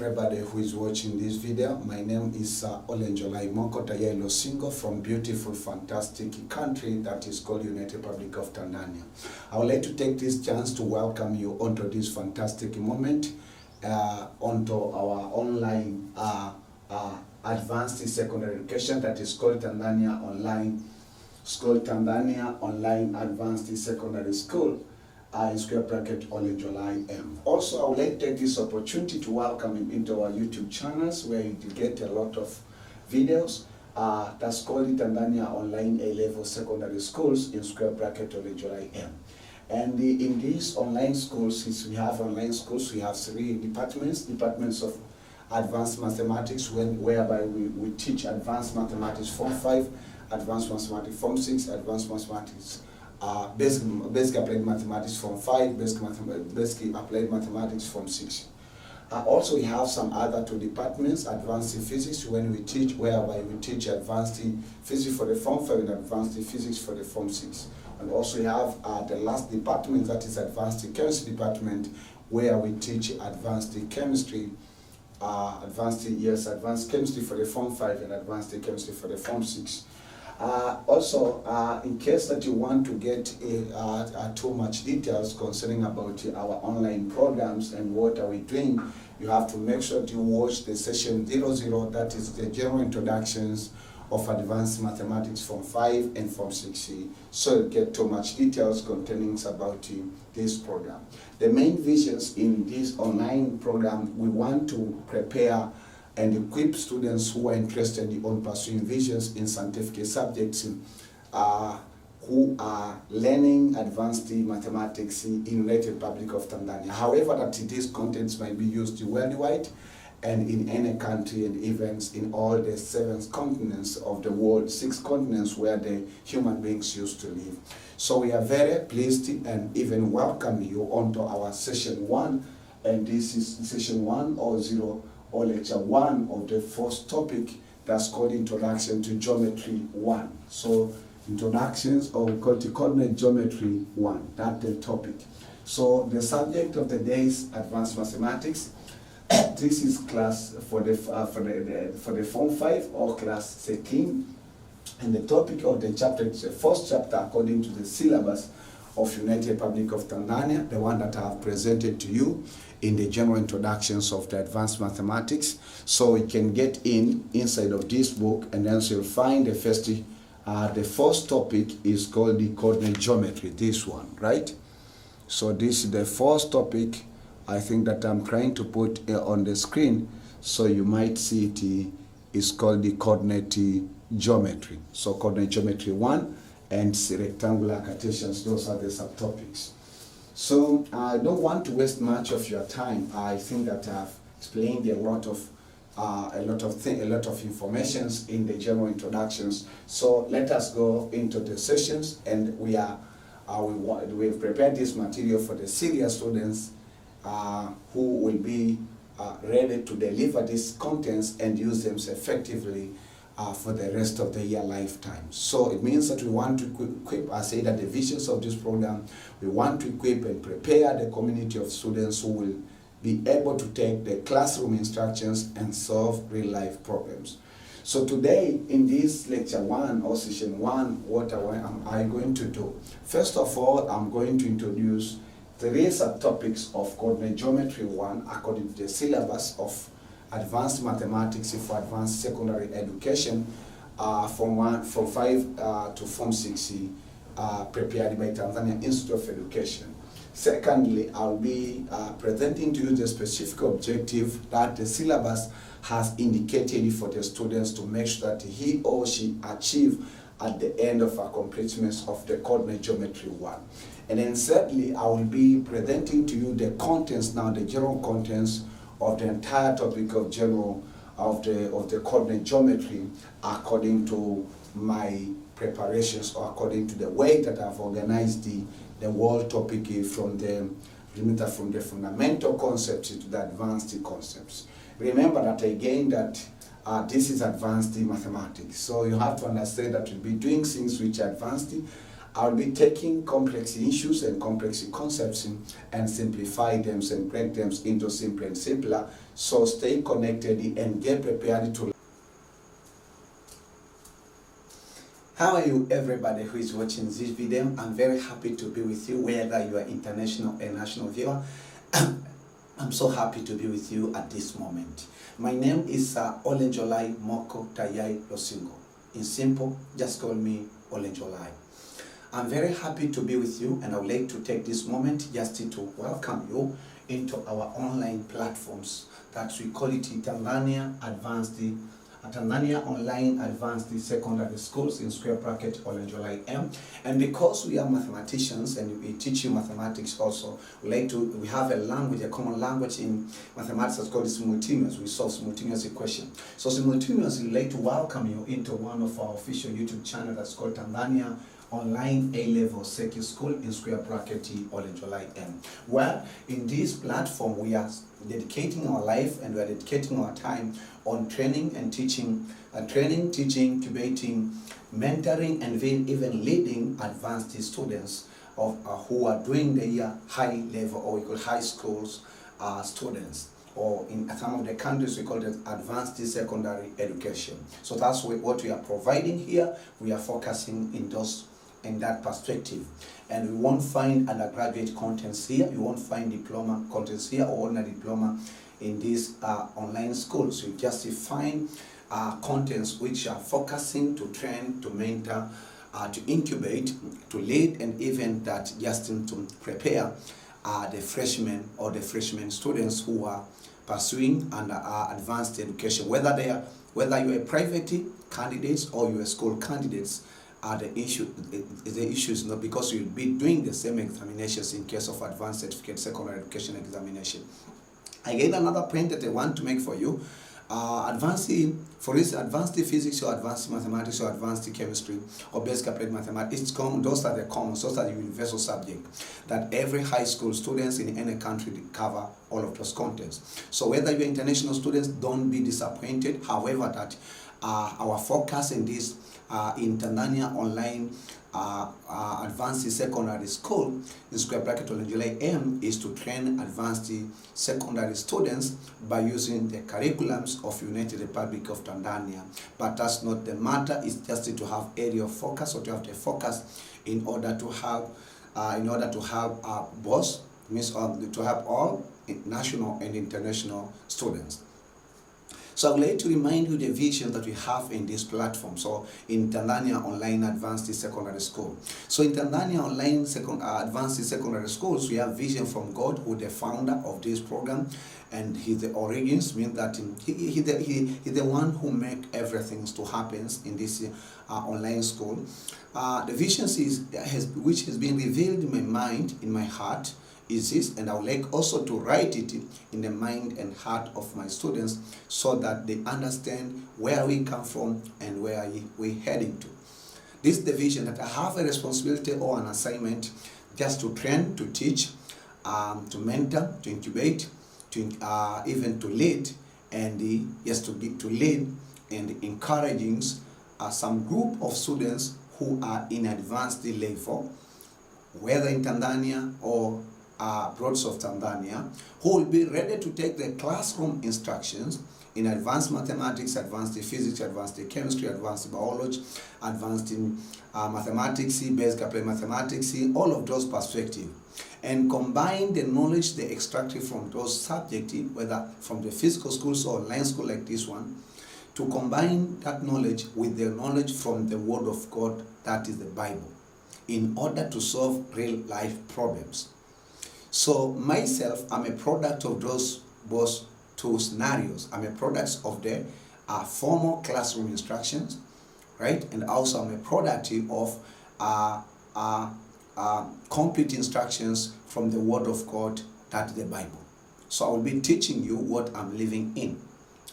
everybody who is watching this video. My name is Olenjolain Mokotayelo Singo from beautiful, fantastic country that is called United Republic of Tanzania. I would like to take this chance to welcome you onto this fantastic moment, onto our online advanced secondary education that is called Tanzania Online. It's called Tanzania Online Advanced Secondary School. In square bracket OLENJOLAIM. Also, I would like to take this opportunity to welcome you into our YouTube channels where you get a lot of videos. That's called Tanzania Online A-Level Secondary Schools in square bracket OLENJOLAIM. And in these online schools, since we have online schools, we have 3 departments. Departments of Advanced Mathematics, whereby we teach Advanced Mathematics Form 5, Advanced Mathematics Form 6, Advanced Mathematics basic applied mathematics Form 5, basic applied mathematics Form 6. Also, we have some other 2 departments, advanced physics, whereby we teach advanced physics for the Form 5 and advanced physics for the Form 6. And also we have the last department, that is advanced chemistry department, where we teach advanced chemistry, advanced chemistry for the Form 5 and advanced chemistry for the Form 6. Also, in case that you want to get too much details concerning about our online programs and what are we doing, you have to make sure to watch the session 00, that is the general introductions of Advanced Mathematics Form 5 and Form 6C, so you get too much details containing about this program. The main visions in this online program, we want to prepare and equip students who are interested in pursuing visions in scientific subjects who are learning advanced mathematics in United Republic of Tanzania. However, that these contents might be used worldwide and in any country, and even in all the 7 continents of the world, 6 continents where the human beings used to live. So we are very pleased and even welcome you onto our session 1, and this is session 1 or 0. Or lecture 1 of the first topic, that's called Introduction to Geometry 1. So introductions, or we call it coordinate geometry 1, that's the topic. So the subject of the day is advanced mathematics. This is class for the Form 5 or class 13. And the topic of the chapter is the first chapter according to the syllabus of United Republic of Tanzania, the one that I have presented to you in the general introductions of the advanced mathematics. So we can get inside of this book, and then you'll find the first topic is called the coordinate geometry, this one, right? So this is the first topic, I think, that I'm trying to put on the screen, so you might see it is called the coordinate geometry. So coordinate geometry 1 and rectangular Cartesians, those are the subtopics. So I don't want to waste much of your time. I think that I've explained a lot of information in the general introductions. So let us go into the sessions, and we've prepared this material for the serious students who will be ready to deliver these contents and use them effectively for the rest of the year lifetime. So it means that we want to equip, I say that the visions of this program, we want to equip and prepare the community of students who will be able to take the classroom instructions and solve real life problems. So today in this lecture 1 or session 1, what am I going to do? First of all, I'm going to introduce 3 subtopics of coordinate geometry 1 according to the syllabus of Advanced Mathematics for Advanced Secondary Education from 5 to Form 6C, prepared by Tanzania Institute of Education. Secondly, I'll be presenting to you the specific objective that the syllabus has indicated for the students to make sure that he or she achieve at the end of accomplishments of the coordinate geometry 1. And then thirdly, I will be presenting to you the contents, now the general contents of the entire topic of the coordinate geometry according to my preparations, or according to the way that I've organized the whole topic from the fundamental concepts to the advanced concepts. Remember that again that this is advanced mathematics, so you have to understand that we'll be doing things which are advanced I'll be taking complex issues and complex concepts and simplify them and break them into simpler and simpler. So stay connected and get prepared to. How are you, everybody who is watching this video? I'm very happy to be with you, whether you are international and national viewer. I'm so happy to be with you at this moment. My name is Olenjolain Losingo. In simple, just call me Olenjolai. I'm very happy to be with you, and I would like to take this moment just to welcome you into our online platforms that we call it Tanzania Online Advanced Secondary Schools in square bracket OLENJOLAIM. And because we are mathematicians and we teach you mathematics also, we have a common language in mathematics that's called simultaneous. We solve simultaneous equation. So simultaneous, we'd like to welcome you into one of our official YouTube channel that's called Tanzania Online A-Level Seki School in square bracket OLENJOLAIM. Well, in this platform, we are dedicating our life and we are dedicating our time on training and teaching, teaching, incubating, mentoring, and even leading advanced students who are doing their high level, or we call high schools students, or in some of the countries we call it advanced secondary education. So that's what we are providing here. We are focusing in that perspective, and we won't find undergraduate contents here. You won't find diploma contents here or ordinary diploma in these online schools. You just find contents which are focusing to train, to mentor, to incubate, to lead, and even that just to prepare the freshmen or the freshman students who are pursuing under advanced education, whether you're a private candidates or you're school candidates. The issue is not because you'll be doing the same examinations in case of advanced certificate secondary education examination. Again, another point that I want to make for you, advanced physics or advanced mathematics or advanced chemistry or basic applied mathematics, those are the universal subjects that every high school students in any country cover all of those contents. So whether you're international students, don't be disappointed. However, that our focus in this in Tanzania Online Advanced Secondary School in square bracket OLENJOLAIM is to train advanced secondary students by using the curriculums of United Republic of Tanzania. But that's not the matter. It's just to have area of focus, or to have the focus in order to have both, means to have all national and international students. So I'd like to remind you the vision that we have in this platform. So in Tanzania Online Advanced Secondary School. So in Tanzania Online Advanced Secondary Schools, we have vision from God, who the founder of this program, and he's the origins, means that he's the one who make everything to happen in this online school. The vision which has been revealed in my mind, in my heart, is this, and I would like also to write it in the mind and heart of my students so that they understand where we come from and where we're heading to. This is the vision that I have a responsibility or an assignment just to train, to teach, to mentor, to incubate, to even to lead, and to lead and encouraging some group of students who are in advanced level, whether in Tanzania or abroad of Tanzania, who will be ready to take the classroom instructions in advanced mathematics, advanced physics, advanced chemistry, advanced biology, advanced in mathematics, basic applied mathematics, all of those perspectives, and combine the knowledge they extracted from those subjects, whether from the physical schools or online school like this one, to combine that knowledge with the knowledge from the Word of God, that is the Bible, in order to solve real life problems. So myself, I'm a product of those both two scenarios. I'm a product of the formal classroom instructions, right? And also I'm a product of complete instructions from the Word of God, that is the Bible. So I will be teaching you what I'm living in.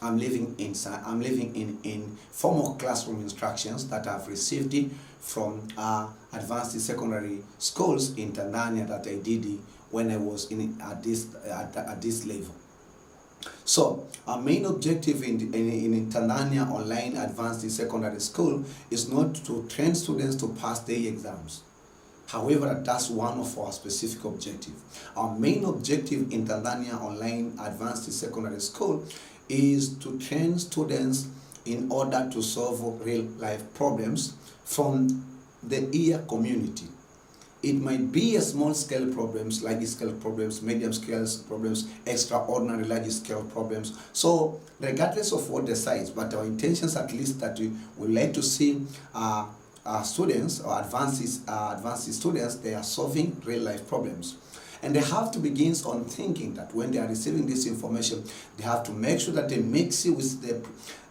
I'm living in formal classroom instructions that I've received from advanced secondary schools in Tanzania that I did when I was at this level. So our main objective in Tanzania Online Advanced Secondary School is not to train students to pass their exams. However, that's one of our specific objectives. Our main objective in Tanzania Online Advanced Secondary School is to train students in order to solve real-life problems from the ear community. It might be a small-scale problems, large-scale problems, medium-scale problems, extraordinary large-scale problems. So, regardless of what the size, but our intentions at least that we would like to see students or advanced students, they are solving real-life problems. And they have to begin on thinking that when they are receiving this information, they have to make sure that they mix it with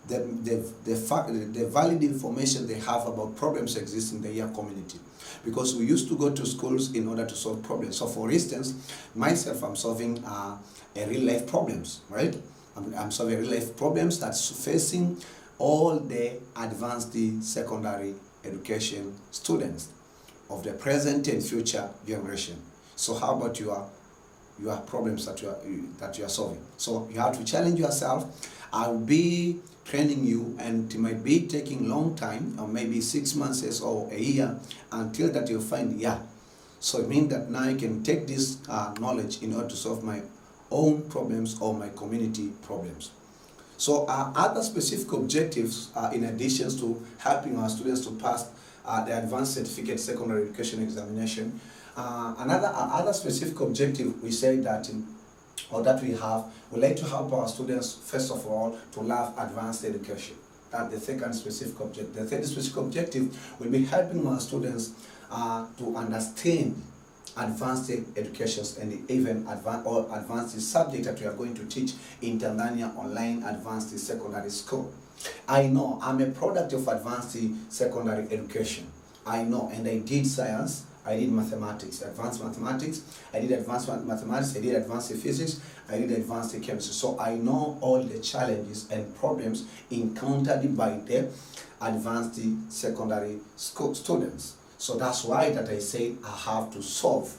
the valid information they have about problems existing in the ear community. Because we used to go to schools in order to solve problems. So for instance, myself, I'm solving a real-life problems, right? I'm solving real-life problems that's facing all the advanced secondary education students of the present and future generation. So how about your problems that you are solving? So you have to challenge yourself. I'll be training you, and it might be taking long time, or maybe 6 months or a year, until that you find, yeah. So it means that now I can take this knowledge in order to solve my own problems or my community problems. So other specific objectives, in addition to helping our students to pass the advanced certificate secondary education examination, other specific objective we say that we like to help our students first of all to love advanced education. That's the second specific objective. The third specific objective will be helping our students to understand advanced educations and even advanced subject that we are going to teach in Tanzania Online Advanced Secondary School. I know I'm a product of advanced secondary education. I know, and I did science, I did mathematics, advanced mathematics, I did advanced mathematics, I did advanced physics, I did advanced chemistry. So I know all the challenges and problems encountered by the advanced secondary school students. So that's why that I say I have to solve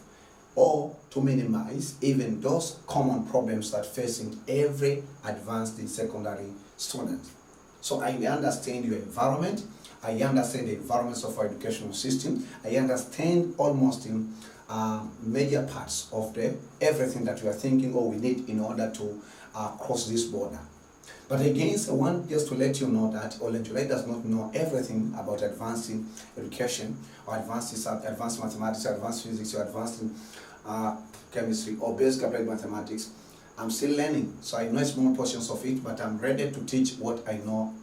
or to minimize even those common problems that facing every advanced secondary student. So I understand your environment, I understand the environments of our educational system, I understand almost in major parts of everything that we are thinking or we need in order to cross this border. But again, I want just to let you know that Olenjolain does not know everything about advanced education or advanced mathematics, advanced physics, or advanced chemistry or basic applied mathematics. I'm still learning, so I know small portions of it, but I'm ready to teach what I know.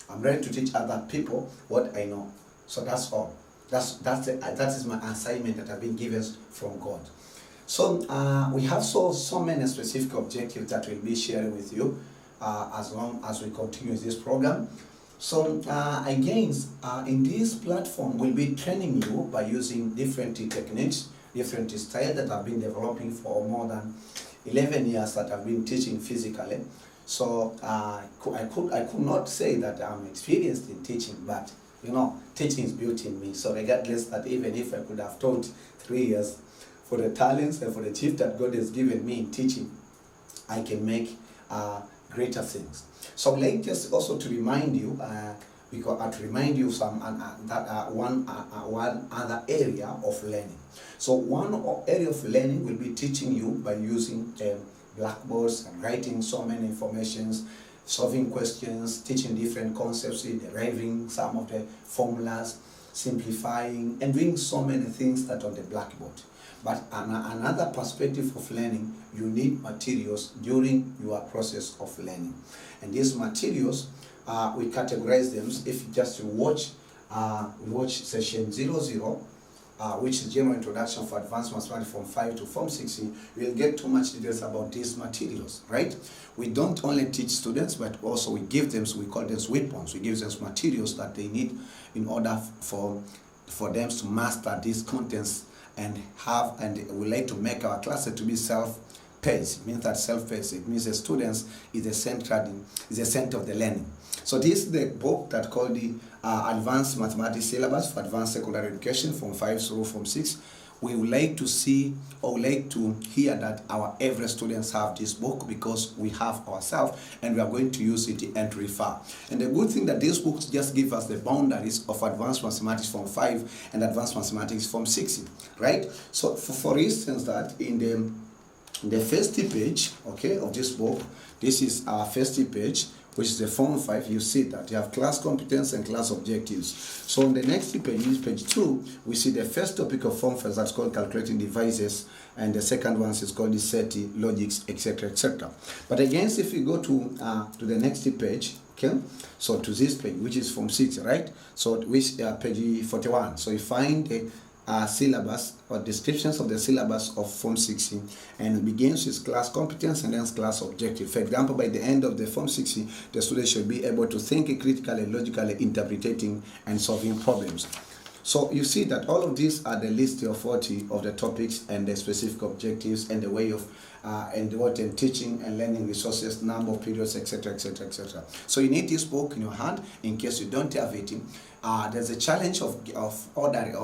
I'm ready to teach other people what I know. So that's all. That is my assignment that I've been given from God. So we have so many specific objectives that we'll be sharing with you as long as we continue this program. So again, in this platform, we'll be training you by using different techniques, different styles that I've been developing for more than 11 years that I've been teaching physically. So I could not say that I'm experienced in teaching, but you know, teaching is built in me. So regardless that even if I could have taught 3 years, for the talents and for the gift that God has given me in teaching, I can make greater things. So like just also to remind you, some one other area of learning. So one area of learning will be teaching you by using blackboards and writing so many informations, solving questions, teaching different concepts, deriving some of the formulas, simplifying, and doing so many things that on the blackboard. But another perspective of learning, you need materials during your process of learning. And these materials, we categorize them. If you just watch session 00, which is General Introduction for Advanced Mathematics from 5 to Form 6, we'll get too much details about these materials, right? We don't only teach students, but also we give them, so we call them weapons. We give them materials that they need in order for them to master these contents and we like to make our classes to be self-paced. It means that self-paced, it means the students is the center of the learning. So this is the book that called the Advanced Mathematics Syllabus for Advanced Secondary Education from 5 through Form 6, we would like to see or like to hear that our every students have this book, because we have ourselves and we are going to use it and refer. And the good thing that these books just give us the boundaries of advanced mathematics from 5 and advanced mathematics from 6, right? So for instance, that in the first page, okay, of this book, this is our first page, which is the Form 5. You see that you have class competence and class objectives. So on the next page, page 2, we see the first topic of Form 5, that's called calculating devices, and the second one is called the SETI, logics, etc., etc. But again, if we go to the next page, okay, so to this page, which is Form 6, right? So which page 41. So you find the syllabus or descriptions of the syllabus of Form 60, and it begins with class competence and then class objective. For example, by the end of the Form 60, the student should be able to think critically, logically, interpreting and solving problems. So you see that all of these are the list of 40 of the topics and the specific objectives and the way of and teaching and learning resources, number of periods, etc., etc., etc. So you need this book in your hand in case you don't have it. There's a challenge of ordering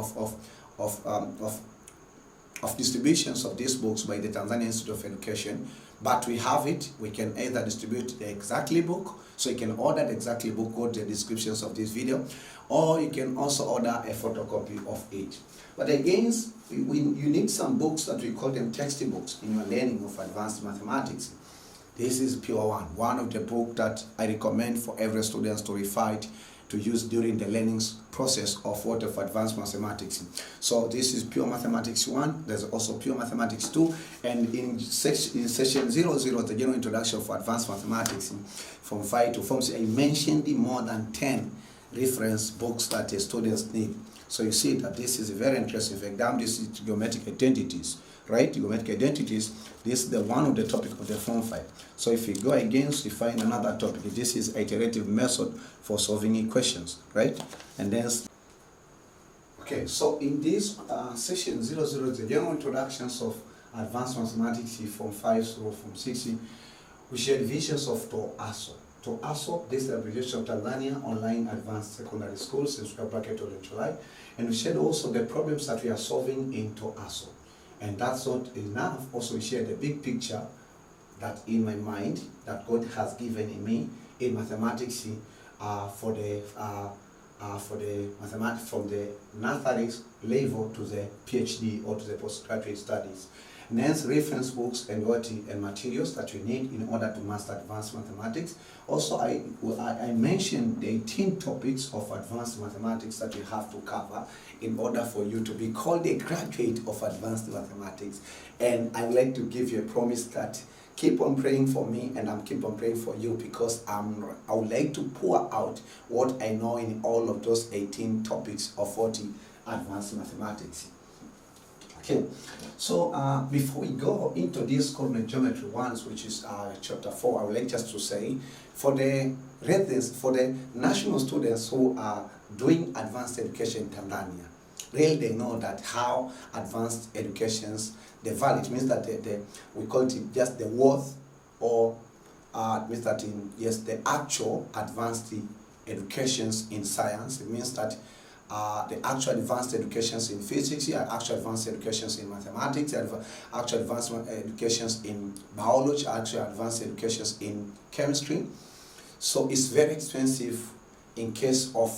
of distributions of these books by the Tanzania Institute of Education, but we have it. We can either distribute the exactly book, so you can order the exactly book, go to the descriptions of this video, or you can also order a photocopy of it. But again, you need some books that we call them textbooks in your learning of advanced mathematics. This is pure one of the books that I recommend for every student to refer to use during the learning process of advanced mathematics. So this is pure mathematics 1, there's also pure mathematics 2, and in session 00, the general introduction for advanced mathematics from 5 to Form 6, I mentioned more than 10 reference books that the students need. So you see that this is very interesting. For example, this is geometric identities, right? Geometric identities, this is the one of the topic of the Form 5. So if you go against, you find another topic. This is iterative method for solving equations, right? And then, okay, so in this session 00, the general introductions of advanced mathematics Form 5 through Form 6, we share divisions of TOASO. TOASO, this is the abbreviation of Tanzania Online Advanced Secondary Schools, in square bracket OLENJOLAI. And we shared also the problems that we are solving in TOASO. And that's not enough. Also, we share the big picture that in my mind that God has given in me in mathematics for the mathematics from the nursery level to the PhD or to the postgraduate studies. And hence reference books and materials that you need in order to master advanced mathematics. Also, I mentioned the 18 topics of advanced mathematics that you have to cover in order for you to be called a graduate of advanced mathematics. And I would like to give you a promise that keep on praying for me, and I'm keep on praying for you, because I would like to pour out what I know in all of those 18 topics of 40 advanced mathematics. Okay, so before we go into these coordinate geometry ones, which is chapter 4, I would like just to say, for the national students who are doing advanced education in Tanzania, really they know that how advanced educations, the value, it means that we call it just the worth, or means that the actual advanced educations in science. It means that the actual advanced educations in physics, actual advanced educations in mathematics, actual advanced educations in biology, actual advanced educations in chemistry. So it's very expensive in case of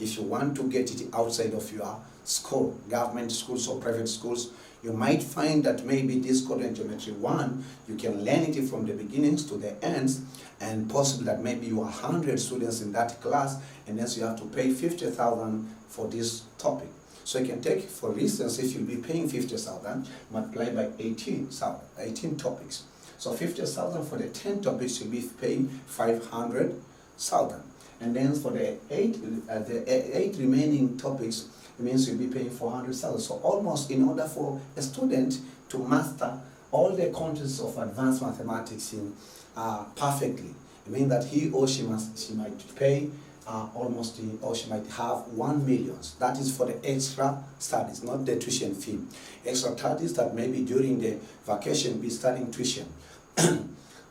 if you want to get it outside of your school, government schools or private schools. You might find that maybe this coordinate geometry 1, you can learn it from the beginnings to the ends, and possibly that maybe you are 100 students in that class, and then so you have to pay 50,000 for this topic. So you can take, for instance, if you'll be paying 50,000, multiply by 18 topics. So 50,000 for the 10 topics, you'll be paying 500,000. And then for the eight remaining topics, it means you'll be paying 400,000. So almost, in order for a student to master all the contents of advanced mathematics perfectly, it means that he or she might pay almost, or she might have 1 million. That is for the extra studies, not the tuition fee. Extra studies that maybe during the vacation be studying tuition.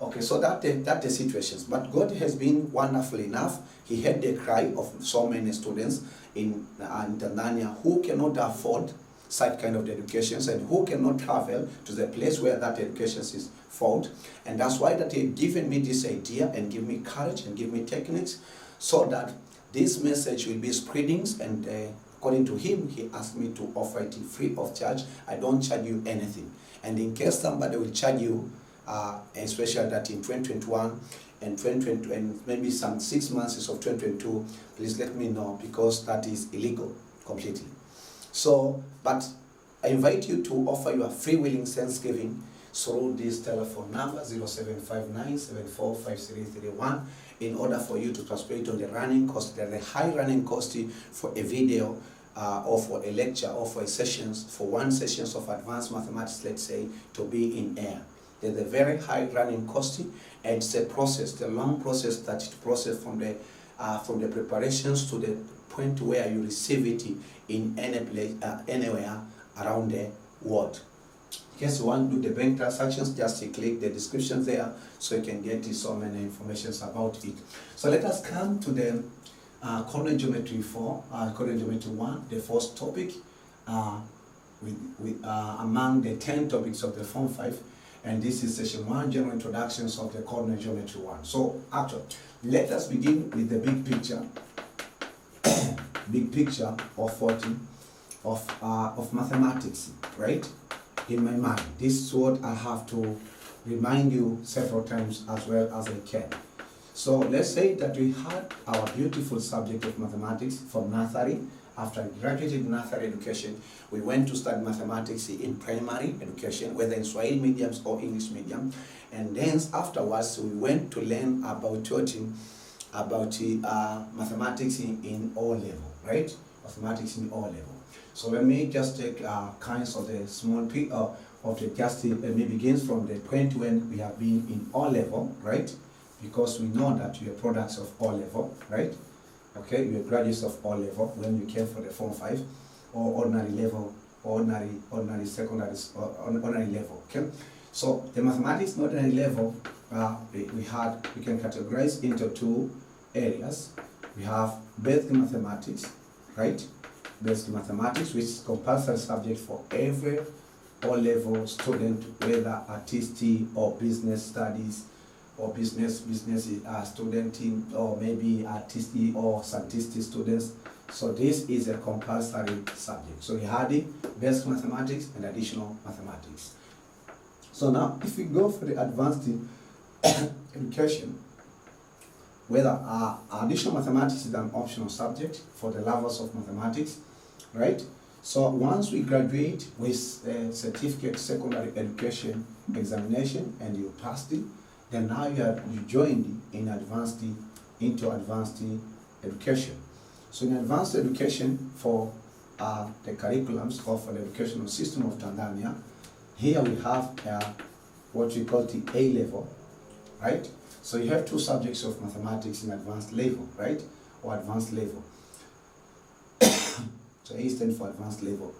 Okay, so that's the situations. But God has been wonderful enough. He heard the cry of so many students in Tanzania who cannot afford such kind of educations and who cannot travel to the place where that education is found. And that's why that he given me this idea and give me courage and give me techniques so that this message will be spreading. And according to him, he asked me to offer it free of charge. I don't charge you anything. And in case somebody will charge you, especially that in 2021 and 2020 and maybe some 6 months of 2022, please let me know, because that is illegal completely. So, but I invite you to offer your free willing thanksgiving through this telephone number 0759745331 in order for you to participate on the running cost. There's a high running cost for a video or for a lecture or for a sessions, for one sessions of advanced mathematics, let's say, to be in air. There's a very high running cost, and it's a process, the long process that it process from the preparations to the point where you receive it in any place, anywhere around the world. In case you want to do the bank transactions, just click the description there so you can get so many information about it. So let us come to the coordinate geometry 4, coordinate geometry 1, the first topic among the 10 topics of the Form 5. And this is session 1, general introductions of the coordinate geometry 1. So actually, let us begin with the big picture. Big picture of what? Of mathematics, right? In my mind. This is what I have to remind you several times as well as I can. So let's say that we had our beautiful subject of mathematics from nursery. After I graduated nursery education, we went to study mathematics in primary education, whether in Swahili mediums or English medium. And then afterwards, we went to learn about mathematics in O level, right? Mathematics in O level. So let me just take kinds of the small pick of the just let me begins from the point when we have been in O level, right? Because we know that we are products of O level, right? Okay, we are graduates of O level when we came for the Form 5 or ordinary level, ordinary secondary, ordinary level. Okay, so the mathematics ordinary level we can categorize into 2 areas. We have basic mathematics, right? Basic mathematics, which is compulsory subject for every O-level student, whether artistic or business studies, or business student, or maybe artistic or scientific students. So this is a compulsory subject. So we had the basic mathematics and additional mathematics. So now, if we go for the advanced education, whether additional mathematics is an optional subject for the lovers of mathematics, right? So once we graduate with a certificate secondary education examination and you passed it, then now you joined in into advanced education. So in advanced education for the curriculums or for the educational system of Tanzania, here we have what we call the A level, right? So you have 2 subjects of mathematics in advanced level, right? Or advanced level. So A stands for advanced level.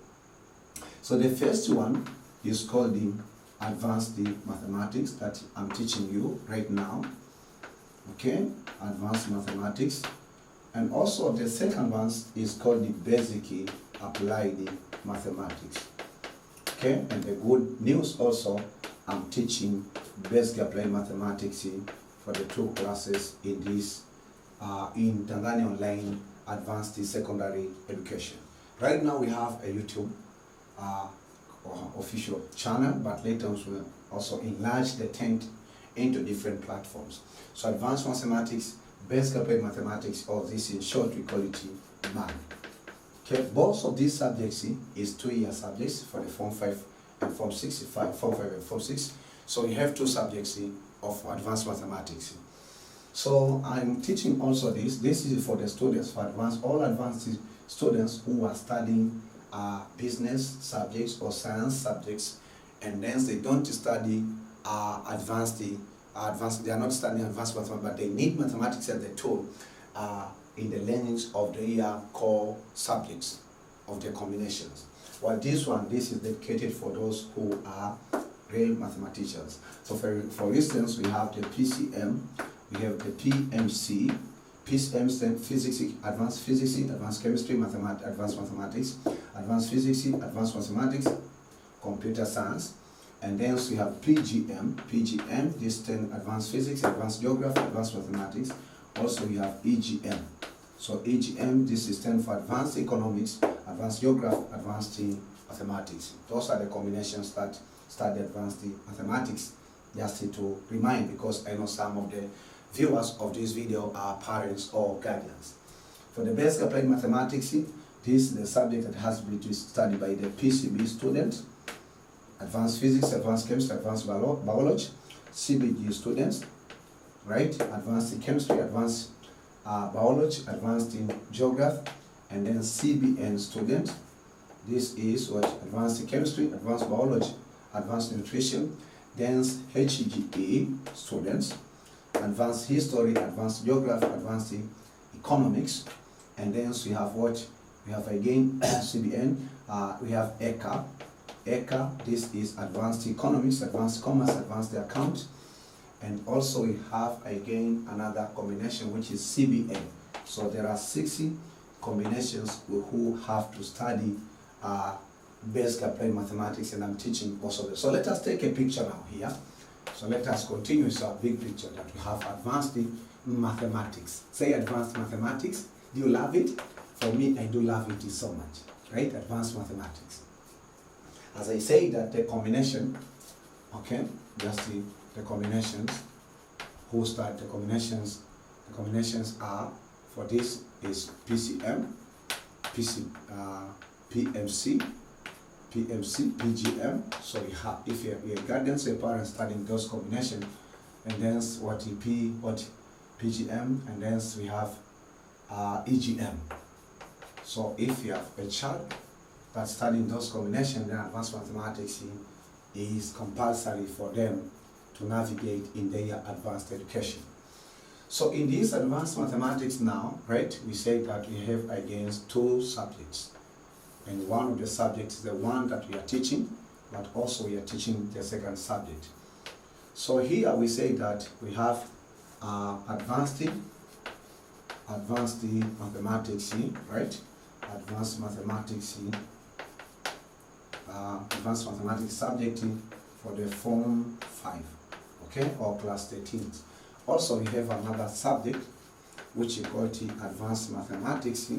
So the first one is called the advanced mathematics that I'm teaching you right now. Okay, advanced mathematics. And also the second one is called the basic applied mathematics. Okay, and the good news also, I'm teaching basic applied mathematics for the 2 classes in this in Tanzania Online Advanced Secondary Education. Right now we have a YouTube official channel, but later on we'll also enlarge the tent into different platforms. So advanced mathematics, basic applied mathematics, or this in short we call it MAN. Okay, both of these subjects is 2-year subjects for the Form 5 and Form 6, Form 5 and Form 6. So you have 2 subjects of advanced mathematics. So I'm teaching also this. This is for the students, for all advanced students who are studying business subjects or science subjects, and then they don't study advanced. They are not studying advanced mathematics, but they need mathematics as a tool in the learnings of the core subjects of the combinations. While this is dedicated for those who are real mathematicians. So for instance, we have the PCM, we have the PMC, PCM stands physics, advanced chemistry, advanced mathematics, advanced physics, advanced mathematics, computer science. And then we have PGM, this stands advanced physics, advanced geography, advanced mathematics. Also we have EGM. So EGM, this is stands for advanced economics, advanced geography, advanced mathematics. Those are the combinations that study advanced mathematics. Just to remind, because I know some of the viewers of this video are parents or guardians. For the basic applied mathematics, this is the subject that has been studied by the PCB students, advanced physics, advanced chemistry, advanced biology, CBG students, right? Advanced in chemistry, advanced biology, advanced in geography, and then CBN students. This is what advanced in chemistry, advanced biology, advanced nutrition, then HGE students, advanced history, advanced geography, advanced economics, and then we have what? We have again CBN, we have ECA. ECA, this is advanced economics, advanced commerce, advanced account, and also we have again another combination which is CBN. So there are 60 combinations who have to study basic applied mathematics, and I'm teaching most of them. So let us take a picture now here. So let us continue with our big picture that we have advanced mathematics. Say advanced mathematics. Do you love it? For me, I do love it so much, right? Advanced mathematics. As I say that the combination, okay, just the combinations, who start the combinations are, for this is PCM, PMC, PGM. So we have, if you're guardians or parents studying those combinations, and then what PGM, and then we have EGM. So if you have a child that's studying those combinations, then advanced mathematics is compulsory for them to navigate in their advanced education. So in this advanced mathematics now, right, we say that we have against 2 subjects. And one of the subjects is the one that we are teaching, but also we are teaching the second subject. So here we say that we have advanced mathematics, right? Advanced mathematics subject for the Form 5, okay, or class 13. Also we have another subject which is called advanced mathematics,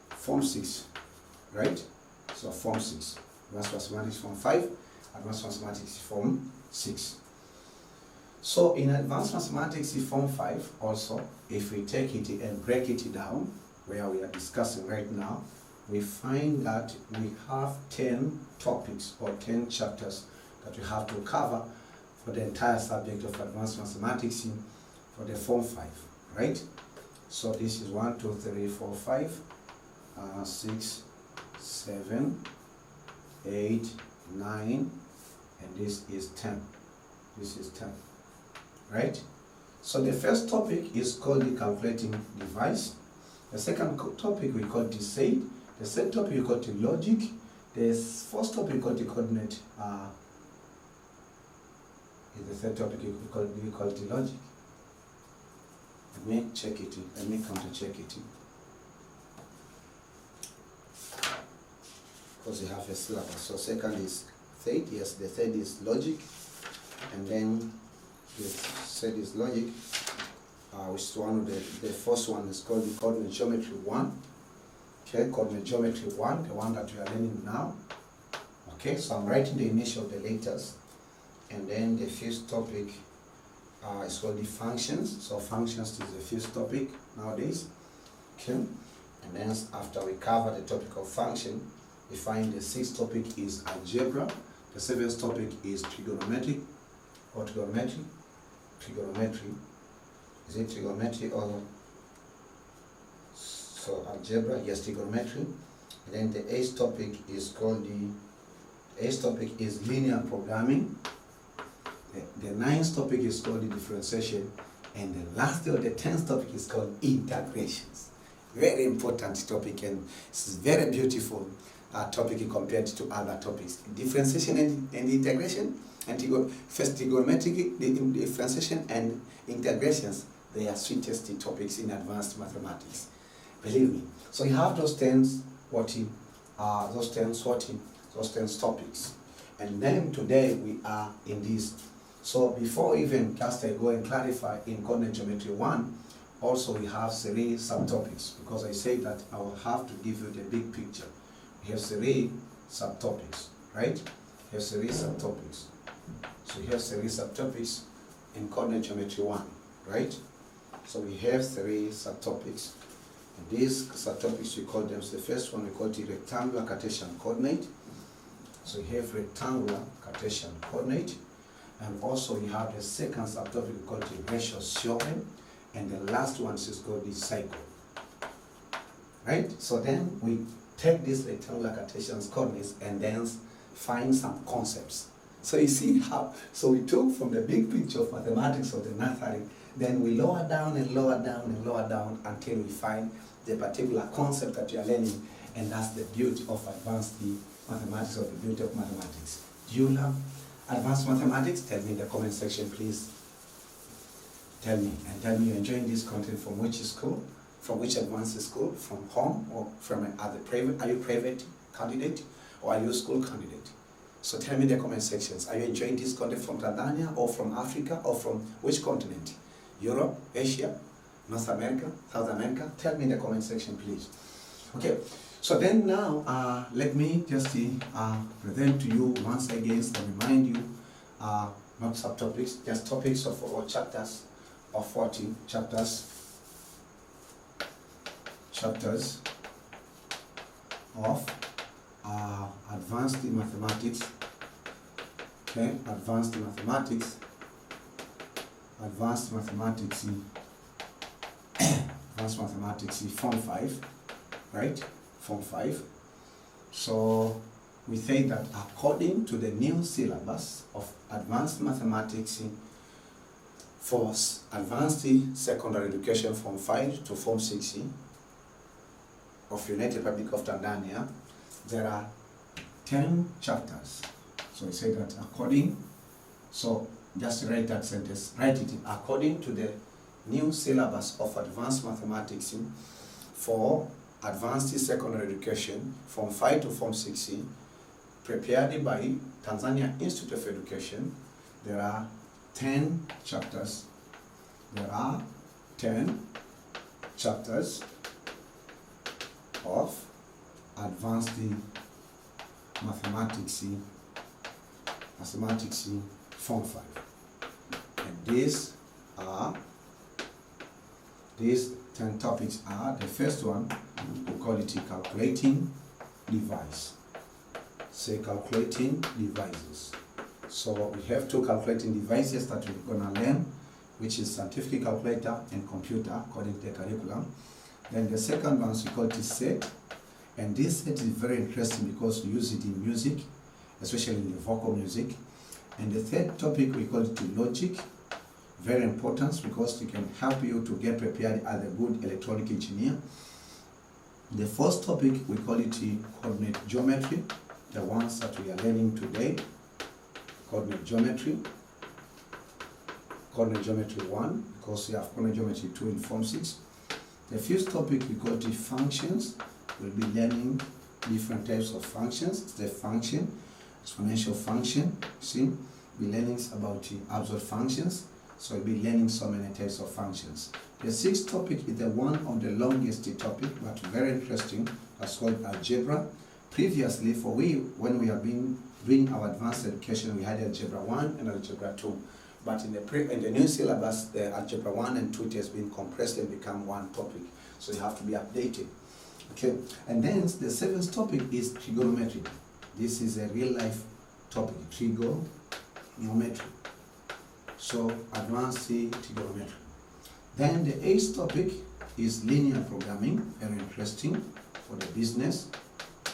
Form 6, right? So Form 6, advanced mathematics Form 5, advanced mathematics Form 6. So in advanced mathematics Form 5 also, if we take it and break it down, where we are discussing right now, we find that we have 10 topics or 10 chapters that we have to cover for the entire subject of advanced mathematics for the Form 5, right? So this is 1, 2, 3, 4, 5, 6, 7, 8, 9, and this is 10. This is 10, right? So the first topic is called the calculating device. The second topic we call the decide. The third topic we call the logic. The fourth topic we call the coordinate. The third topic we call the logic. Let me check it. Let me counter check it. Because we have a syllabus. So second is third. Yes, the third is logic, and then the third is logic. Which is one of the first one is called the coordinate geometry 1. Okay, coordinate geometry 1, the one that we are learning now. Okay, so I'm writing the initial, the letters, and then the fifth topic is called the functions. So functions is the fifth topic nowadays. Okay, and then after we cover the topic of function, we find the sixth topic is algebra. The seventh topic is trigonometry or trigonometry. Trigonometry. Is it trigonometry or so algebra? Yes, trigonometry. And then the eighth topic is called the eighth topic is linear programming. The ninth topic is called the differentiation, and the last or the 10th topic is called integrations. Very important topic, and it's very beautiful. topic compared to other topics. Differentiation and integration, and first trigonometric differentiation and integrations, they are sweetest topics in advanced mathematics. Believe me. So you have those 10 topics. And then today we are in this. So before even just I go and clarify in coordinate geometry 1, also we have 3 subtopics, because I say that I will have to give you the big picture. We have 3 subtopics, right? We have 3 subtopics. So we have 3 subtopics in coordinate geometry 1, right? So we have 3 subtopics. And these subtopics, we call them, so the first one we call the rectangular Cartesian coordinate. So we have rectangular Cartesian coordinate. And also we have the second subtopic we call the ratio theorem. And the last one is called the cycle. Right? So then we take these rectangular Cartesian coordinates and then find some concepts. So you see how, so we took from the big picture of mathematics of the nursery, then we lower down and lower down and lower down until we find the particular concept that you are learning, and that's the beauty of advanced mathematics, or the beauty of mathematics. Do you love advanced mathematics? Tell me in the comment section, please. Tell me, and tell me you're enjoying this content from which school, from which advanced school, from home or from other private. Are you private candidate or are you a school candidate? So tell me in the comment sections. Are you enjoying this content from Tanzania or from Africa or from which continent? Europe, Asia, North America, South America? Tell me in the comment section, please. Okay, so then now let me just present to you once again and remind you, not subtopics, just topics of our chapters of 40 chapters of advanced mathematics. Okay, advanced mathematics form 5, right? Form 5. So we say that according to the new syllabus of advanced mathematics for advanced secondary education from 5 to Form 6 of United Republic of Tanzania, there are 10 chapters. So we say that according, so just write that sentence, write it in, according to the new syllabus of advanced mathematics for advanced secondary education from 5 to Form 6, prepared by Tanzania Institute of Education, there are 10 chapters. There are 10 chapters of advanced mathematics Form 5. And these 10 topics are, the first one, we call it calculating device. Say calculating devices. So we have 2 calculating devices that we're going to learn, which is scientific calculator and computer according to the curriculum. Then the second one we call it set, and this set is very interesting because we use it in music, especially in the vocal music. And the third topic we call it logic, very important because it can help you to get prepared as a good electronic engineer. The first topic we call it coordinate geometry, the ones that we are learning today. Coordinate geometry 1, because we have coordinate geometry 2 in Form 6. The first topic we call it functions. We'll be learning different types of functions. The function, exponential function, see, we'll be learning about absolute functions. So we'll be learning so many types of functions. The sixth topic is the one of the longest topic, but very interesting. That's called algebra. Previously, when we have been doing our advanced education, we had algebra 1 and algebra 2. But in the new syllabus, the algebra 1 and 2 has been compressed and become one topic. So you have to be updated. Okay, and then the seventh topic is trigonometry. This is a real life topic, trigonometry. So advanced trigonometry. Then the eighth topic is linear programming, very interesting for the business.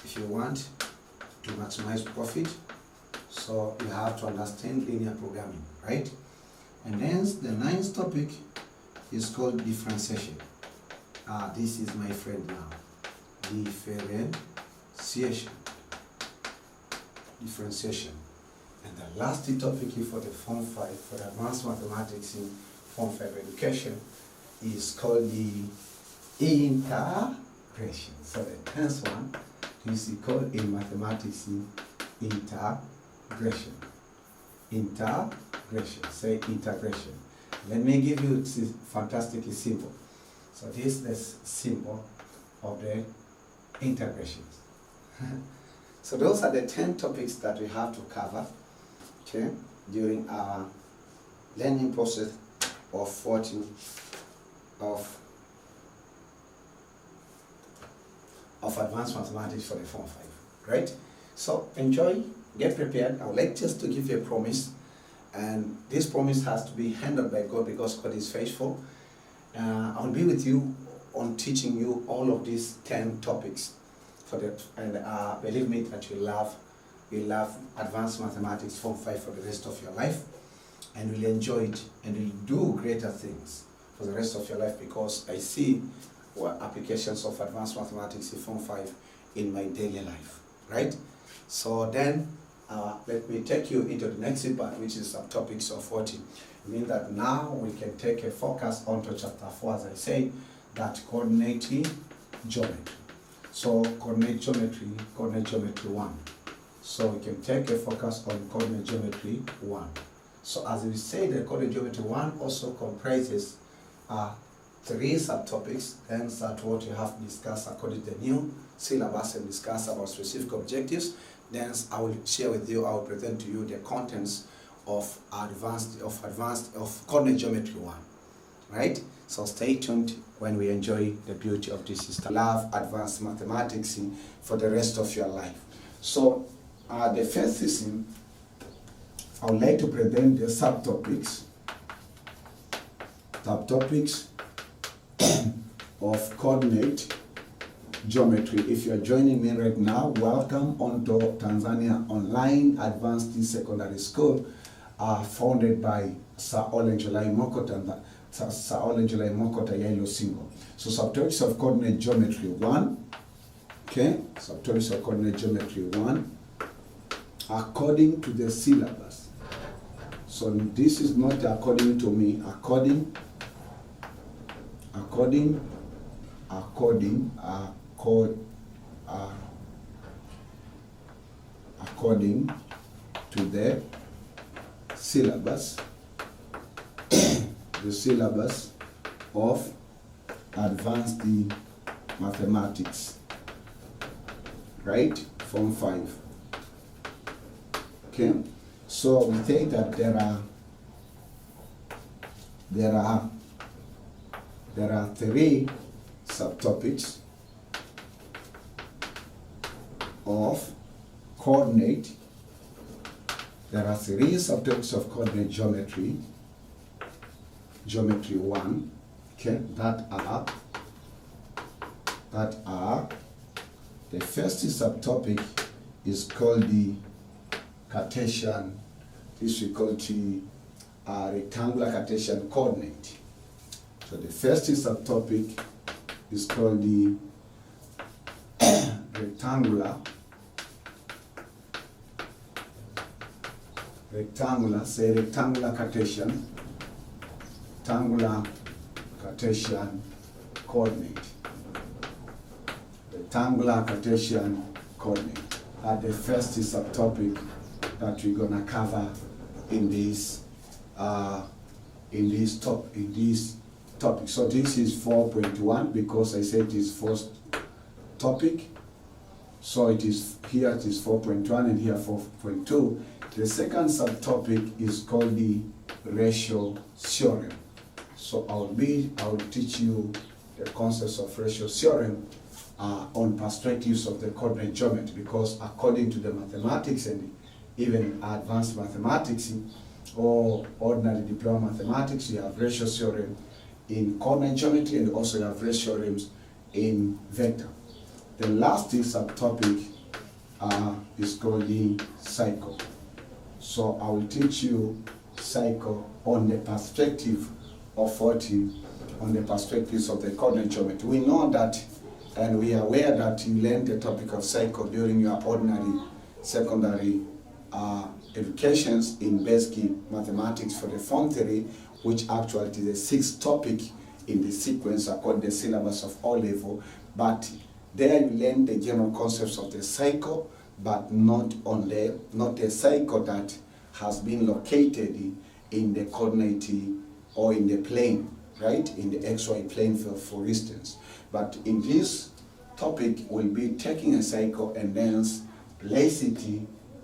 If you want to maximize profit, so you have to understand linear programming, right? And then the ninth topic is called differentiation. This is my friend now. Differentiation. differentiation. And the last topic here for the Form 5, for the Advanced Mathematics in Form 5 education, is called the integration. So the 10th one is called in mathematics integration. Integration. Say integration. Let me give you this fantastic symbol. So this is the symbol of the integrations. So those are the 10 topics that we have to cover, okay, during our learning process of 14 of advanced mathematics for the Form 5, right? So enjoy, get prepared. I would like just to give you a promise, and this promise has to be handled by God because God is faithful. I'll be with you on teaching you all of these 10 topics for that, and believe me that you love advanced mathematics Form 5 for the rest of your life, and will enjoy it, and will do greater things for the rest of your life, because I see applications of advanced mathematics in Form 5 in my daily life, right? So then let me take you into the next part, which is subtopics of 14. It means that now we can take a focus onto chapter 4, as I say, that coordinate geometry. So coordinate geometry 1. So we can take a focus on coordinate geometry 1. So as we say, the coordinate geometry 1 also comprises 3 subtopics, and that's what you have discussed according to the new syllabus and discuss about specific objectives. Then I will share with you, I will present to you the contents of coordinate geometry 1, right? So stay tuned when we enjoy the beauty of this system. Love advanced mathematics for the rest of your life. So the first thing, I would like to present the subtopics of coordinate geometry. If you are joining me right now, welcome onto Tanzania Online Advanced Secondary School, founded by Sir Olenjolain Single. So subtopics of coordinate geometry 1, okay, subtopics of coordinate geometry 1, according to the syllabus. So this is not according to me, according to the syllabus, the syllabus of advanced mathematics, right? Form 5. Okay, so we think that there are 3 subtopics of coordinate. There are 3 subtopics of coordinate geometry 1, okay, that are the first subtopic is called the Cartesian. This we call the rectangular Cartesian coordinate. So the first subtopic is called the rectangular Cartesian coordinate. Rectangular Cartesian coordinate are the first subtopic that we're gonna cover in this topic. So this is 4.1 because I said it is first topic. So it is here, it is 4.1 and here 4.2. The second subtopic is called the ratio theorem. So I will teach you the concepts of ratio theorem on perspectives of the coordinate geometry, because according to the mathematics and even advanced mathematics or ordinary diploma mathematics, you have ratio theorem in coordinate geometry, and also you have ratio theorems in vector. The last subtopic is called the cycle. So I will teach you cycle on the perspective of 14, on the perspectives of the coordinate geometry. We know that, and we are aware that you learned the topic of cycle during your ordinary secondary educations in basic mathematics for the Form 3, which actually is the sixth topic in the sequence according to the syllabus of O level. But there you learn the general concepts of the cycle, but not a cycle that has been located in the coordinate or in the plane, right? In the XY plane, for instance. But in this topic, we'll be taking a cycle and then place it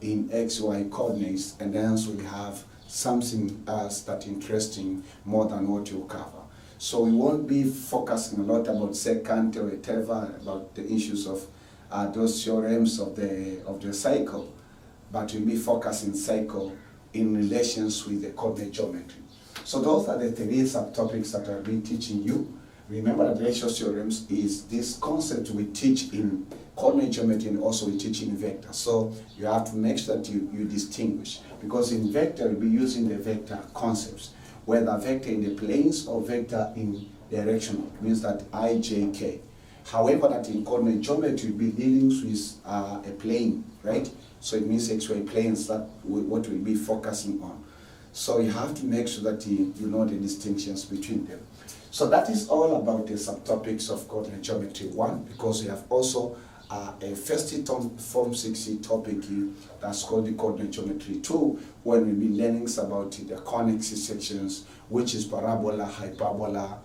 in XY coordinates, and then we have something else that's interesting more than what you cover. So we won't be focusing a lot about secant or whatever, about the issues of those theorems of the cycle, but we'll be focusing cycle in relations with the coordinate geometry. So those are the three subtopics that I'll be teaching you. Remember that ratio theorems is this concept we teach in coordinate geometry and also we teach in vector. So you have to make sure that you distinguish, because in vector we'll be using the vector concepts, whether vector in the planes or vector in directional. It means that I, J, K. However, that in coordinate geometry we'll be dealing with a plane, right? So it means XY planes, that what we'll be focusing on. So you have to make sure that you know the distinctions between them. So that is all about the subtopics of coordinate geometry 1, because we have also a first Form 60 topic that's called the coordinate geometry 2, when we'll be learning about the conic sections, which is parabola, hyperbola,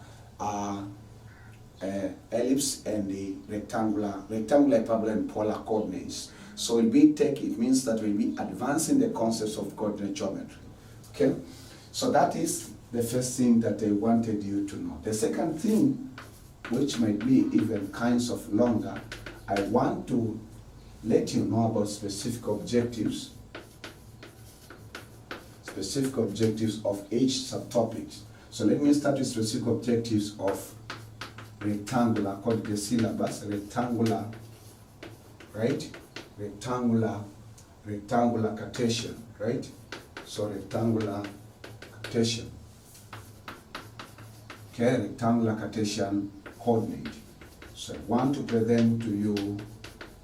ellipse, and the rectangular, hyperbola, and polar coordinates. So it means that we'll be advancing the concepts of coordinate geometry. Okay, so that is the first thing that I wanted you to know. The second thing, which might be even kinds of longer, I want to let you know about specific objectives of each subtopic. So let me start with specific objectives of rectangular, according to the syllabus, rectangular, right? Rectangular Cartesian, right? So rectangular Cartesian. Okay, rectangular Cartesian coordinate. So I want to present to you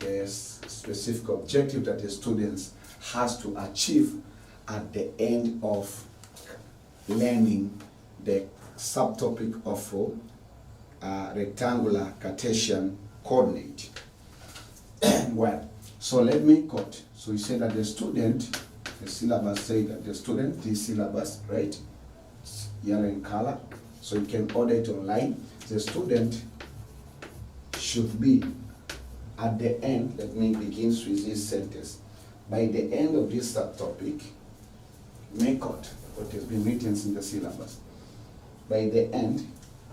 a specific objective that the students has to achieve at the end of learning the subtopic of rectangular Cartesian coordinate. Well, so let me quote. So we say that the student, the syllabus say that the student, this syllabus, right, it's yellow in color, so you can order it online. The student should be at the end, let me begin with this sentence. By the end of this subtopic, make out what has been written in the syllabus. By the end,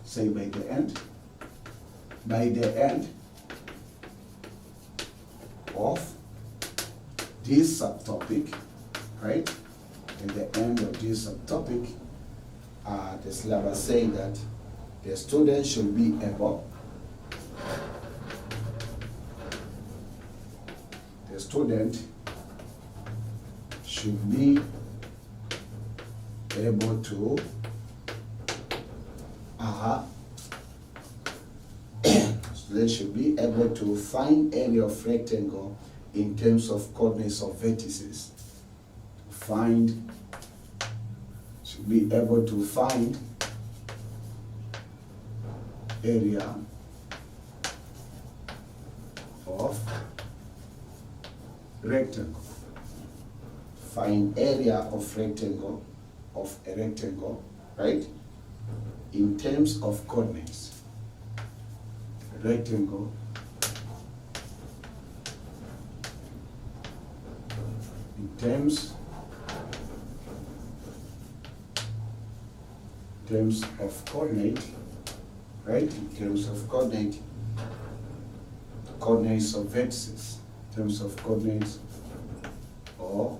say by the end of this subtopic, right? At the end of this subtopic, the syllabus saying that the student should be able, to they should be able to find area of rectangle in terms of coordinates of vertices. Should be able to find area of rectangle. Find area of rectangle, of a rectangle, right? In terms of coordinates. Rectangle in terms of coordinate, right? In terms of coordinates of vertices, in terms of coordinates or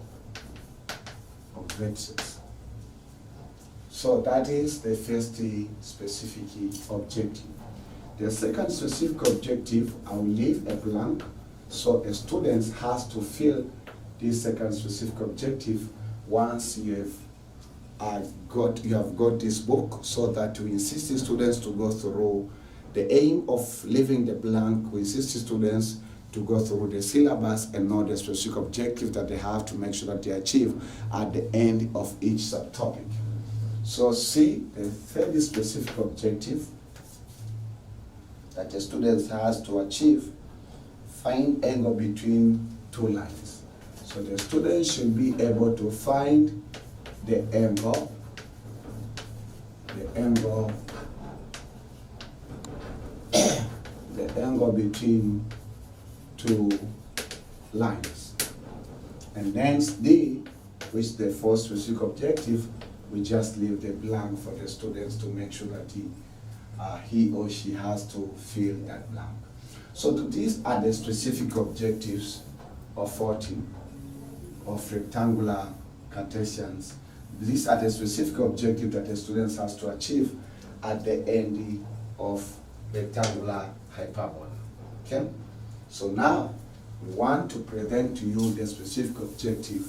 of vertices. So that is the first specific objective. The second specific objective, I will leave a blank, so a student has to fill this second specific objective once you have got this book, so that we insist the students to go through. The aim of leaving the blank, we insist the students to go through the syllabus and know the specific objective that they have to make sure that they achieve at the end of each subtopic. So see, the third specific objective that the students has to achieve, find angle between two lines. So the students should be able to find the angle between two lines. And then D, which is the fourth specific objective, we just leave the blank for the students to make sure that he or she has to fill that blank. So these are the specific objectives of 14 of rectangular Cartesians. These are the specific objectives that the students has to achieve at the end of rectangular hyperbola. Okay? So now we want to present to you the specific objective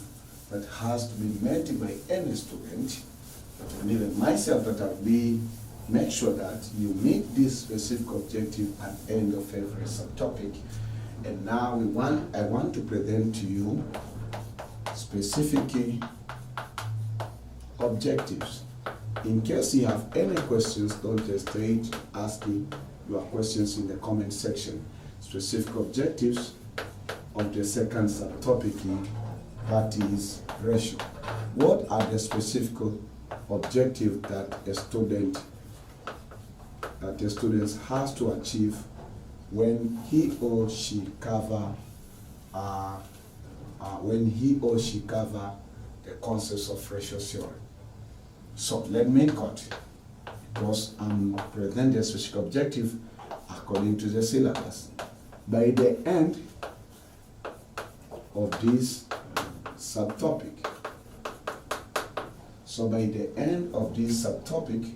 that has to be met by any student, and even myself, that I'll be make sure that you meet this specific objective at the end of every subtopic. And now I want to present to you specific objectives. In case you have any questions, don't hesitate asking your questions in the comment section. Specific objectives of the second subtopic, that is ratio. What are the specific objectives that the students has to achieve when he or she cover the concepts of ratio theory? So let me cut, because I'm presenting the specific objective according to the syllabus. By the end of this subtopic, so by the end of this subtopic,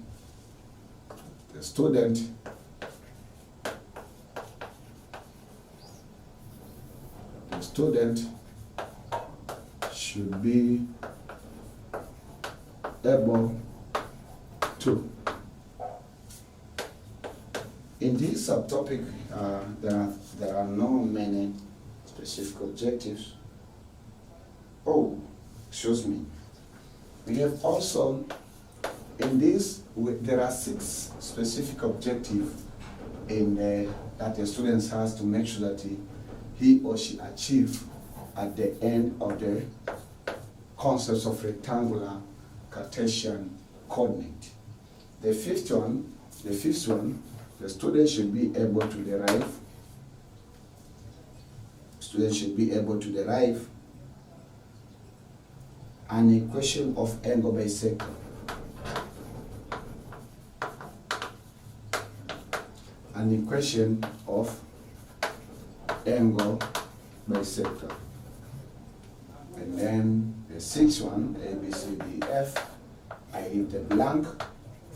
the student should be able to. In this subtopic, there are no many specific objectives. Oh, excuse me. We have also, in this, there are 6 specific objectives that the students has to make sure that he or she achieve at the end of the concepts of rectangular Cartesian coordinate. The fifth one, the student should be able to derive. Students should be able to derive an equation of angle bisector. An equation of angle bisector. And then the 6th one, A, B, C, D, F, I leave the blank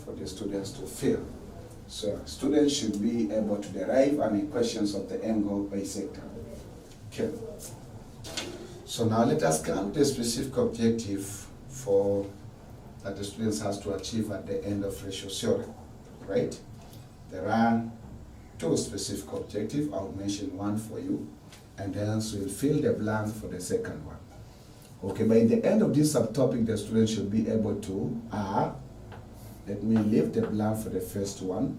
for the students to fill. So students should be able to derive an equations of the angle bisector. Okay. So now let us come to the specific objective that the students has to achieve at the end of ratio theory, right? There are 2 specific objectives. I'll mention one for you, and then so we'll fill the blank for the second one. Okay, by the end of this subtopic, the student should be able to, let me leave the blank for the first one,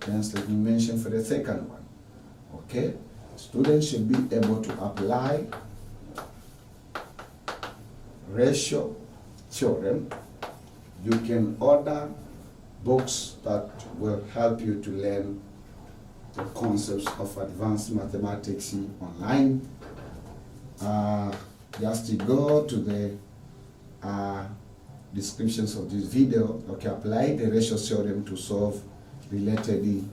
then let me mention for the second one. Okay, students should be able to apply ratio theorem. You can order books that will help you to learn the concepts of advanced mathematics online. Just to go to the descriptions of this video, okay, apply the ratio theorem to solve related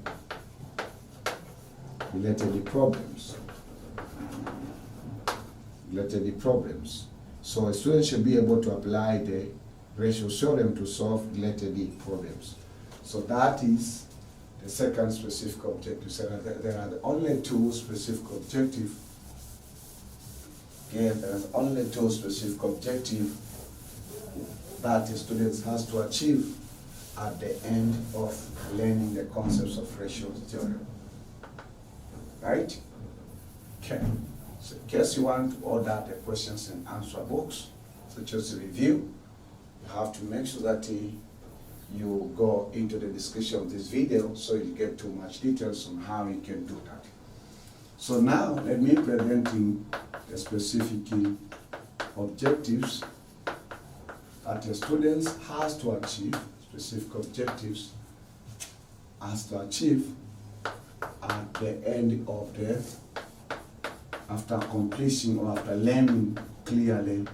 problems. So a student should be able to apply the ratio theorem to solve related problems. So that is the second specific objective. So there are only 2 specific objectives. Okay, there are only 2 specific objectives that the students has to achieve at the end of learning the concepts of ratio theorem. Right? Okay, so in case you want to order the questions and answer books, such as a review, you have to make sure that you go into the description of this video so you get too much details on how you can do that. So now let me present the specific objectives that the students has to achieve, specific objectives has to achieve at the end of after completion or after learning clearly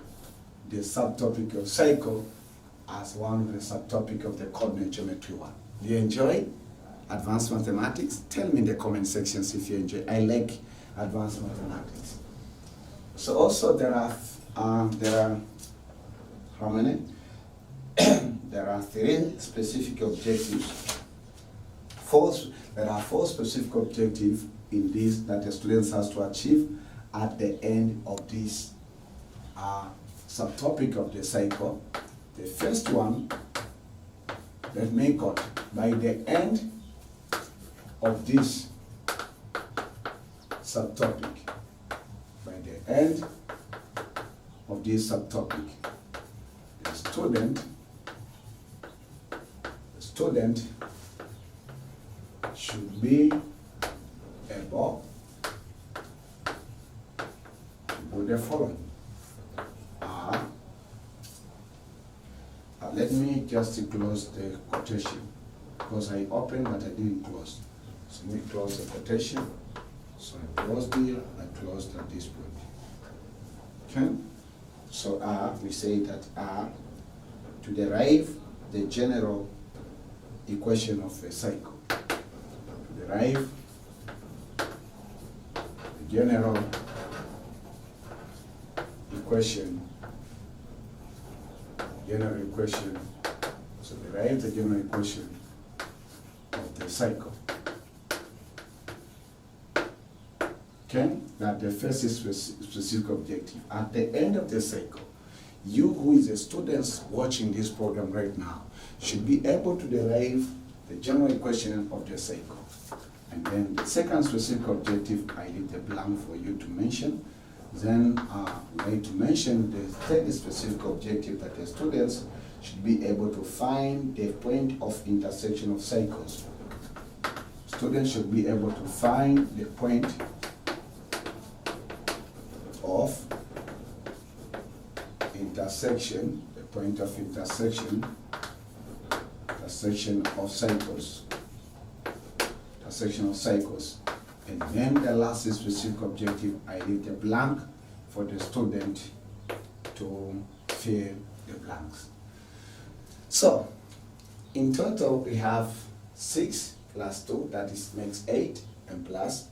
the subtopic of cycle as one of the subtopic of the coordinate geometry 1. Do you enjoy advanced mathematics? Tell me in the comment sections if you enjoy. I like advanced mathematics. So also there are how many? There are 3 specific objectives. There are 4 specific objectives in this that the students has to achieve at the end of this subtopic of the cycle. The first one, let me cut by the end of this subtopic. By the end of this subtopic, the student should be able to do the following. Let me just close the quotation because I opened but I didn't close. So let me close the quotation. So I closed here, I closed at this point. Okay? So we say that to derive the general equation of a cycle. To derive the general equation. So derive the general equation of the cycle. Okay, that the first is specific objective. At the end of the cycle, you who is a student watching this program right now should be able to derive the general equation of the cycle. And then the second specific objective, I leave the blank for you to mention. Then we need to mention the third specific objective that the students should be able to find the point of intersection of cycles. Students should be able to find the point of intersection, of cycles. Intersection of cycles. And then the last specific objective, I leave the blank for the student to fill the blanks. So, in total, we have 6 plus 2, that is makes 8, and plus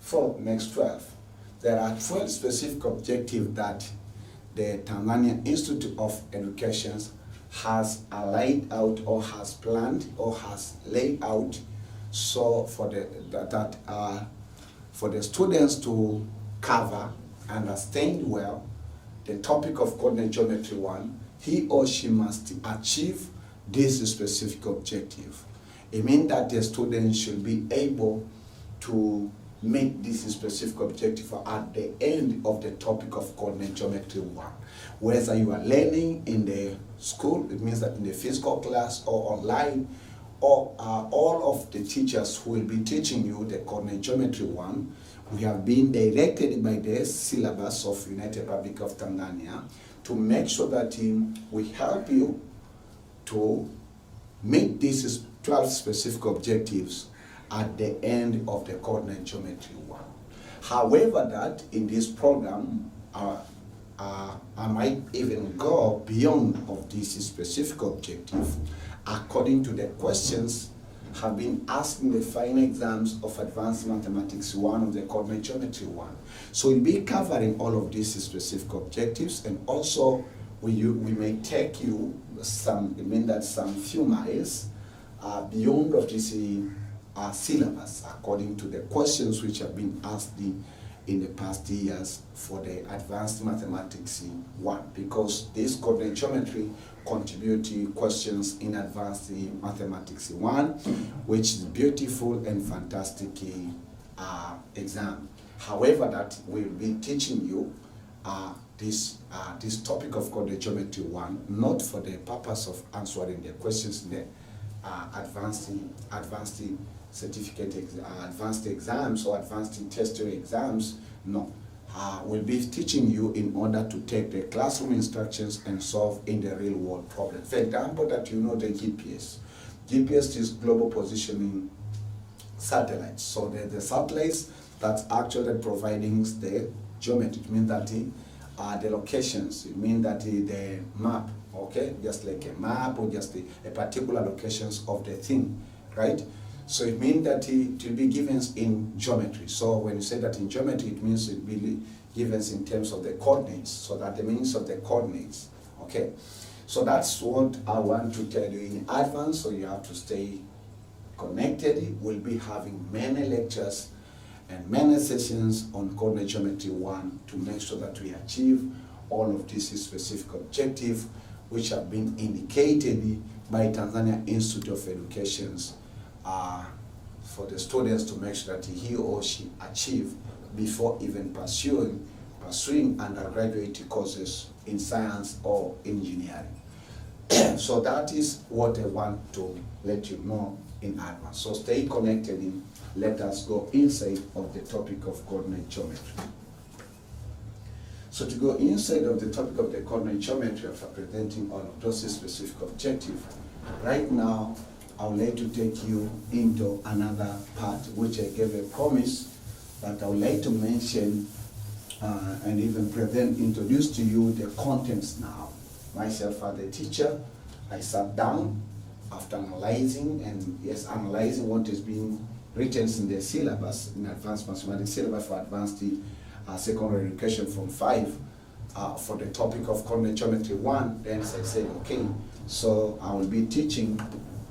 4 makes 12. There are 12 specific objectives that the Tanzania Institute of Education has laid out or has planned or has laid out so for the students to cover, understand well the topic of coordinate geometry 1, he or she must achieve this specific objective. It means that the student should be able to make this specific objective at the end of the topic of coordinate geometry 1. Whether you are learning in the school, it means that in the physical class or online, or all of the teachers who will be teaching you the coordinate geometry 1, we have been directed by the syllabus of United Republic of Tanzania to make sure that we help you to meet these 12 specific objectives at the end of the coordinate geometry 1. However, that in this program, I might even go beyond of this specific objective according to the questions have been asked in the final exams of Advanced Mathematics 1 of the coordinate geometry 1. So we'll be covering all of these specific objectives, and also we may take you some few miles beyond of this syllabus according to the questions which have been asked in the past years for the Advanced Mathematics 1, because this coordinate geometry contribute to questions in Advanced Mathematics 1, which is beautiful and fantastic exam. However, that we'll be teaching you this topic of coordinate geometry 1, not for the purpose of answering the questions in the advanced certificate, advanced exams or advanced tertiary exams. No. We'll be teaching you in order to take the classroom instructions and solve in the real world problems. For example, that you know the GPS. GPS is global positioning satellites. So the satellites that's actually providing the geometry. It means that the locations, it means that the map, okay? Just like a map or just a particular locations of the thing, right? So it means that it will be given in geometry. So when you say that in geometry, it means it will be given in terms of the coordinates. So that the meanings of the coordinates, okay? So that's what I want to tell you in advance, so you have to stay connected. We'll be having many lectures and many sessions on coordinate geometry 1 to make sure that we achieve all of these specific objectives which have been indicated by Tanzania Institute of Education's for the students to make sure that he or she achieve before even pursuing undergraduate courses in science or engineering. So that is what I want to let you know in advance. So stay connected in. Let us go inside of the topic of coordinate geometry. So to go inside of the topic of the coordinate geometry after presenting all of those specific objectives, right now I would like to take you into another part which I gave a promise that I would like to mention and even introduce to you the contents now. Myself as a teacher, I sat down after analyzing what is being written in the syllabus, in advanced mathematics syllabus for advanced secondary education from 5 for the topic of coordinate geometry 1. Then I said, okay, so I will be teaching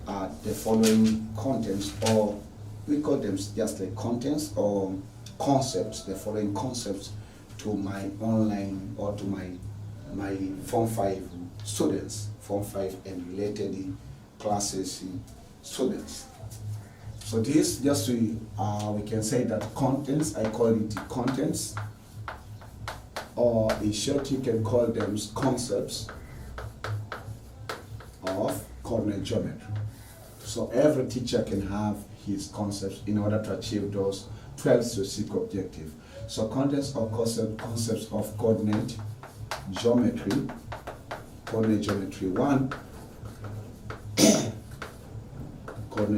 the following contents, or we call them just like contents or concepts, the following concepts to my online or to my Form 5 students, Form 5 and related classes students. So this, just to, we can say that contents, I call it contents, or in short you can call them concepts of coordinate geometry. So every teacher can have his concepts in order to achieve those 12 specific objectives. So contents or concepts of coordinate geometry 1, coordinate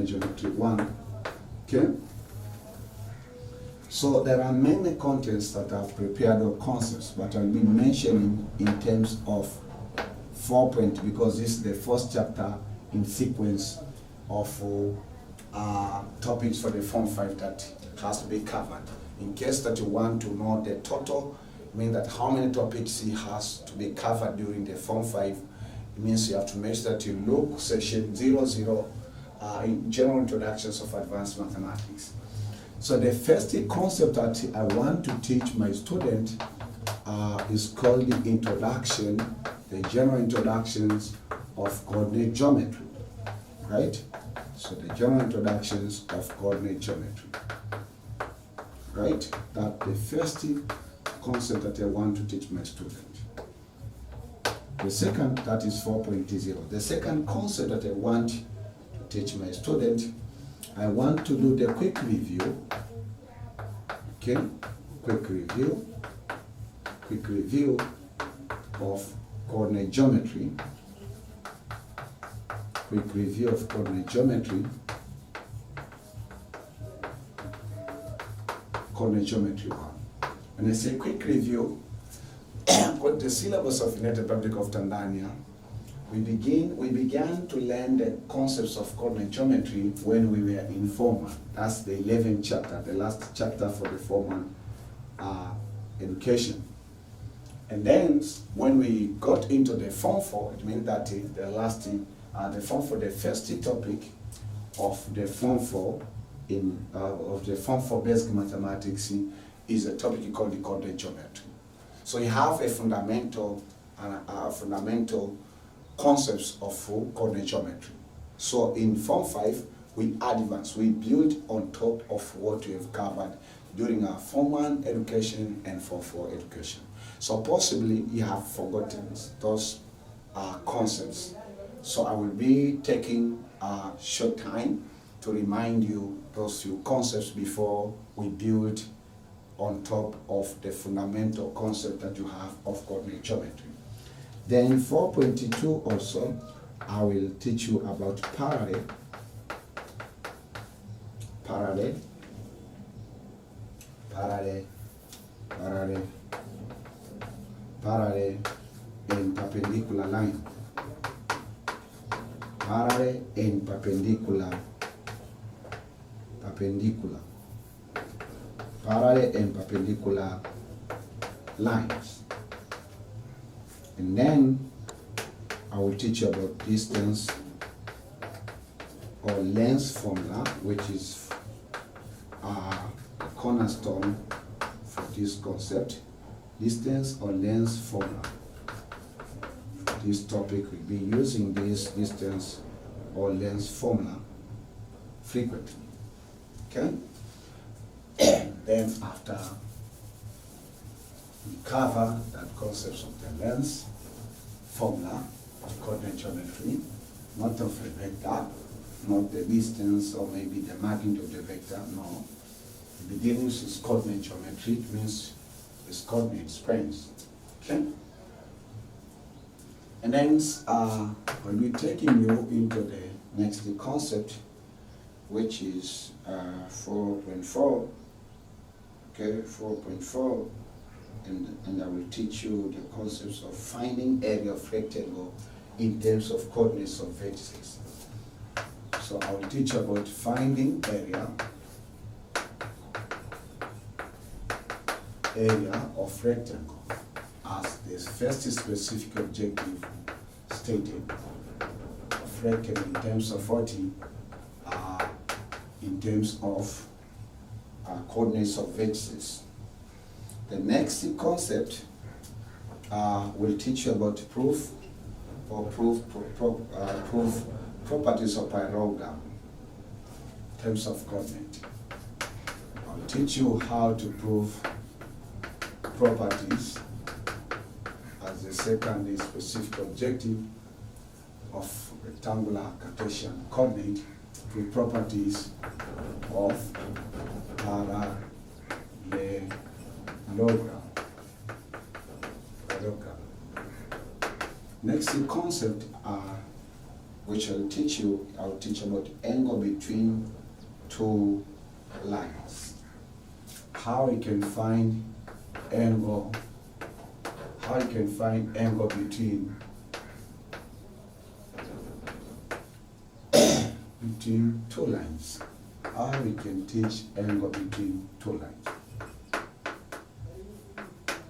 geometry 1, okay? So there are many contents that I've prepared or concepts, but I'll be mentioning in terms of 4 points because this is the first chapter in sequence of topics for the Form 5 that has to be covered. In case that you want to know the total, it means that how many topics he has to be covered during the Form 5, it means you have to make sure that you look section 00 in general introductions of advanced mathematics. So the first concept that I want to teach my student is called the introduction, the general introductions of coordinate geometry, right? So the general introductions of coordinate geometry, right? That's the first concept that I want to teach my student. The second, that is 4.0. The second concept that I want to teach my student, I want to do the quick review, okay? Quick review of coordinate geometry. Quick review of coordinate geometry. Coordinate geometry 1. When I say quick review, what the syllabus of United Republic of Tanzania, we began to learn the concepts of coordinate geometry when we were in Form 1. That's the 11th chapter, the last chapter for the Form 1 education. And then when we got into the Form 4, it means that the Form 4, the first topic of the Form 4 of the Form 4 basic mathematics is a topic called the coordinate geometry. So you have a fundamental concepts of coordinate geometry. So in Form 5, we advance, we build on top of what we have covered during our Form 1 education and Form 4 education. So possibly you have forgotten those concepts. So I will be taking a short time to remind you those few concepts before we build on top of the fundamental concept that you have of coordinate geometry. Then in 4.2 also, I will teach you about parallel, and perpendicular line. Parallel and perpendicular. Parallel and perpendicular lines. And then I will teach you about distance or length formula, which is a cornerstone for this concept. Distance or length formula. This topic will be using this distance or length formula frequently. Okay? Then after we cover that concept of the length formula of coordinate geometry, not of a vector, not the distance or maybe the magnitude of the vector, no. The beginnings is coordinate geometry, it means it's coordinate space. Okay? And then we'll be taking you into the next concept, which is 4.4. Okay, 4.4, and I will teach you the concepts of finding area of rectangle in terms of coordinates of vertices. So I will teach you about finding area of rectangle as the first specific objective stated of rectangle in terms of 40 in terms of coordinates of vertices. The next concept will teach you about proof properties of parallelogram in terms of coordinate. I'll teach you how to prove properties as the second specific objective of rectangular Cartesian coordinate, prove properties of parallelogram. Next concept which I'll teach about angle between two lines. How you can find angle between two lines. How we can teach angle between two lines.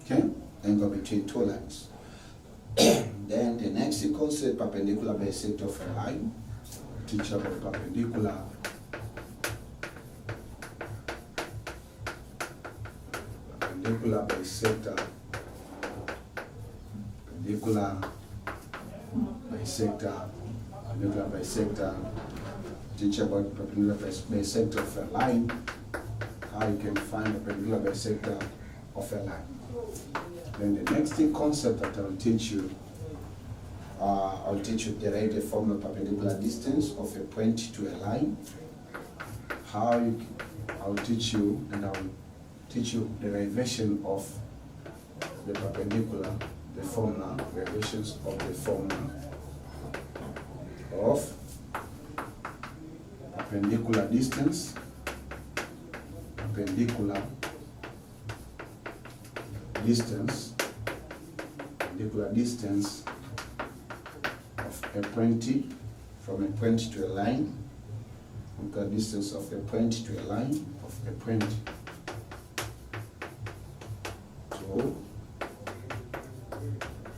Okay? Angle between two lines. Then the next concept, perpendicular bisector of a line. Teach about perpendicular bisector. Teach about perpendicular bisector of a line. How you can find the perpendicular bisector of a line. Then the next concept that I'll teach you derive the formula perpendicular distance of a point to a line. I'll teach you derivation of the perpendicular, the formula, derivations of the formula of perpendicular distance of a point from a point to a line, perpendicular distance of a point to a line, of a point to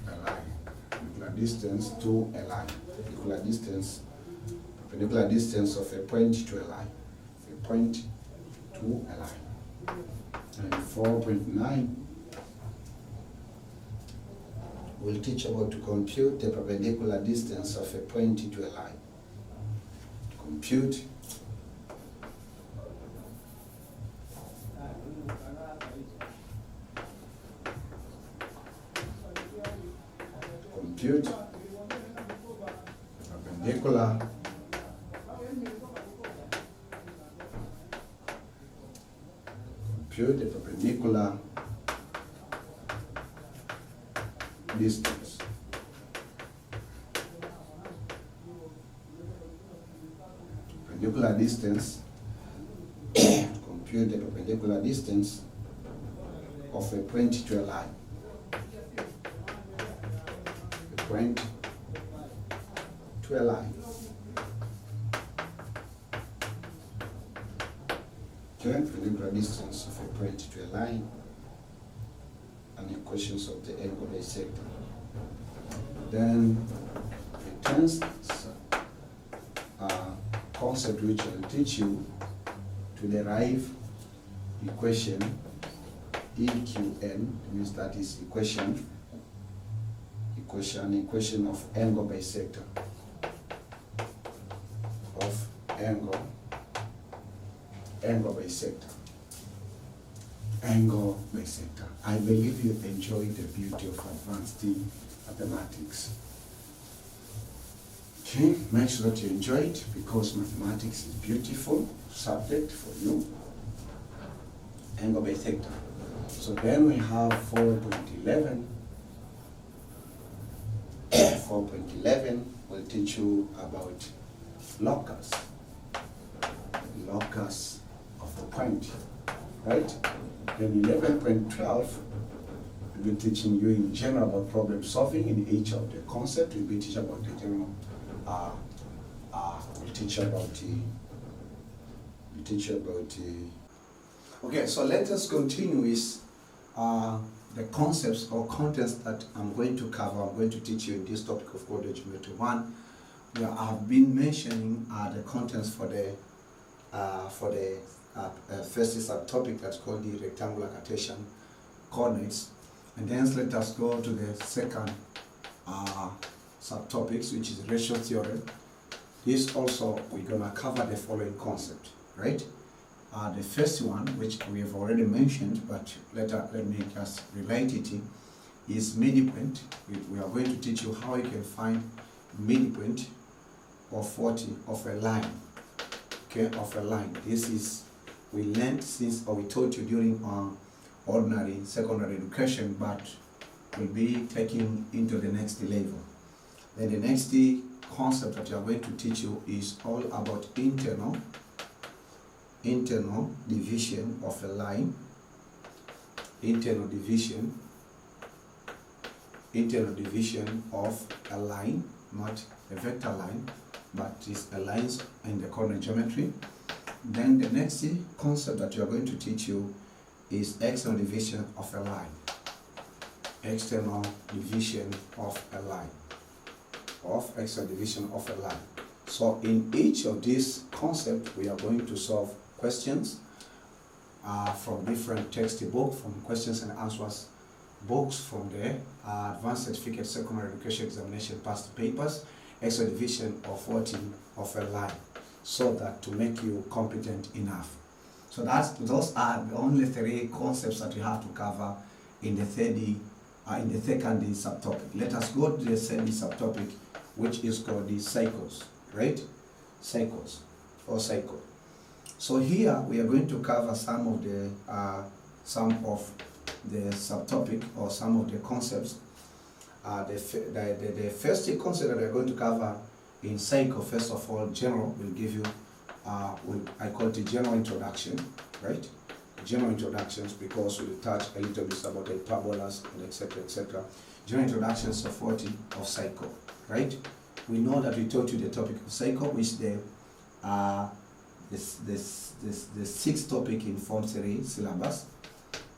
a line, perpendicular distance to a line, perpendicular distance of a point to a line, a point to a line. And 4.9 we'll teach about to compute the perpendicular distance of a point to a line. compute perpendicular the perpendicular distance. Perpendicular distance, compute the perpendicular distance of a point to a line. A point to a line. Okay, perpendicular distance of a point to a line and equations of the angle bisector. Then the tenth concept which I'll teach you to derive equation EQN, means that is equation of angle bisector. Of angle bisector. Angle bisector. I believe you enjoy the beauty of advanced mathematics. Okay, make sure that you enjoy it because mathematics is beautiful subject for you. Angle bisector. So then we have 4.11. 4.11 will teach you about locus. Locus of the point, right? Then 11.12 will be teaching you in general about problem solving in each of the concepts. We'll be teaching about the general. We'll teach about okay, so let us continue with the concepts or contents that I'm going to cover. I'm going to teach you in this topic of coordinate geometry 1, where I've been mentioning the contents for the first subtopic that's called the rectangular Cartesian coordinates, and then let us go to the second subtopics, which is ratio theorem. This also we're gonna cover the following concept, right? The first one, which we have already mentioned, but let me just relate it, is midpoint. We are going to teach you how you can find midpoint of a line. Okay, of a line. This is we learned since, or we taught you during ordinary secondary education, but we'll be taking into the next level. Then the next concept that we are going to teach you is all about internal division of a line. Internal division of a line, not a vector line, but is a lines in the coordinate geometry. Then the next concept that we are going to teach you is external division of a line. External division of a line. External division of a line. So in each of these concepts, we are going to solve questions from different textbooks, from questions and answers books, from the Advanced Certificate Secondary Education Examination past papers, external division of a line, so that to make you competent enough. So those are the only three concepts that we have to cover in the second subtopic. Let us go to the second subtopic, which is called the cycles, right? Cycles or cycle. So here we are going to cover some of the subtopic or some of the concepts. The first concept that we are going to cover in cycle, first of all, general, will give you I call it a general introduction, right? General introductions, because we'll touch a little bit about the parabolas and etc. etc. General introductions of cycle, right? We know that we taught you the topic of cycle, which the sixth topic in Form 3 syllabus.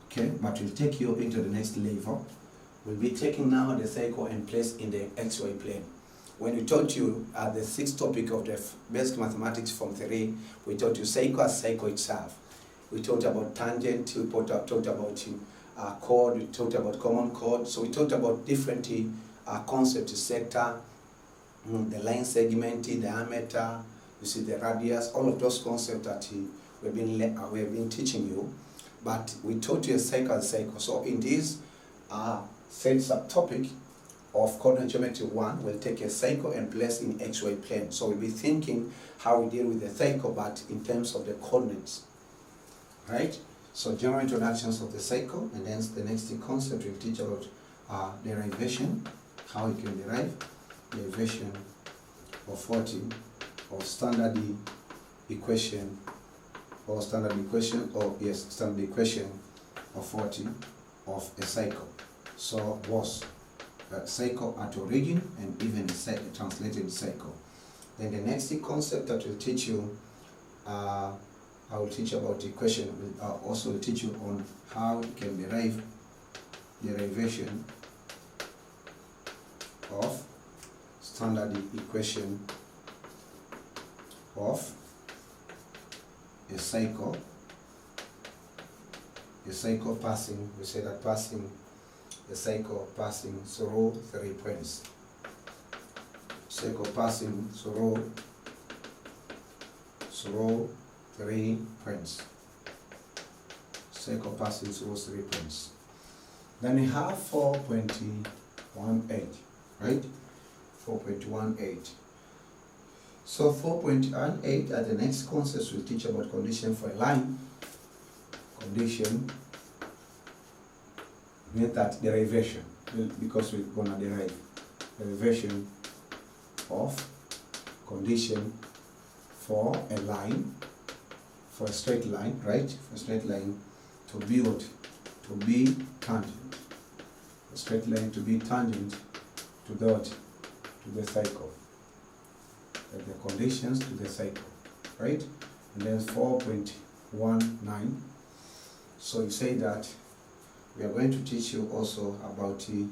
Okay, but we'll take you into the next level. We'll be taking now the cycle and place in the XY plane. When we taught you the sixth topic of the basic mathematics Form 3, we taught you cycle as cycle itself. We talked about tangent, we talked about chord, we talked about common chord. So we talked about different concepts, sector, the line segment, diameter, you see the radius, all of those concepts that we have been teaching you. But we taught you a cycle as cycle. So in this third subtopic, of coordinate geometry 1 will take a cycle and place in XY plane. So we'll be thinking how we deal with the cycle, but in terms of the coordinates, right? So general introductions of the cycle, and then the next concept we'll teach about derivation, how we can derive derivation of 40 of standard equation, or standard equation of 40 of a cycle. So was a cycle at origin and even a translated cycle. Then the next concept that will teach you, I will teach about equation. Will also teach you on how you can derive derivation of standard equation of a cycle passing, we say that passing, the cycle passing through 3 points. Cycle passing through 3 points. Cycle passing through 3 points. Then we have 4.18, right? 4.18. So 4.18 at the next concept we'll teach about condition for a line. Condition means that derivation, because we're gonna derive derivation of condition for a line, for a straight line, right? For a straight line to be tangent. A straight line to be tangent to the cycle. Like the conditions to the cycle, right? And then 4.19. So you say that we are going to teach you also about the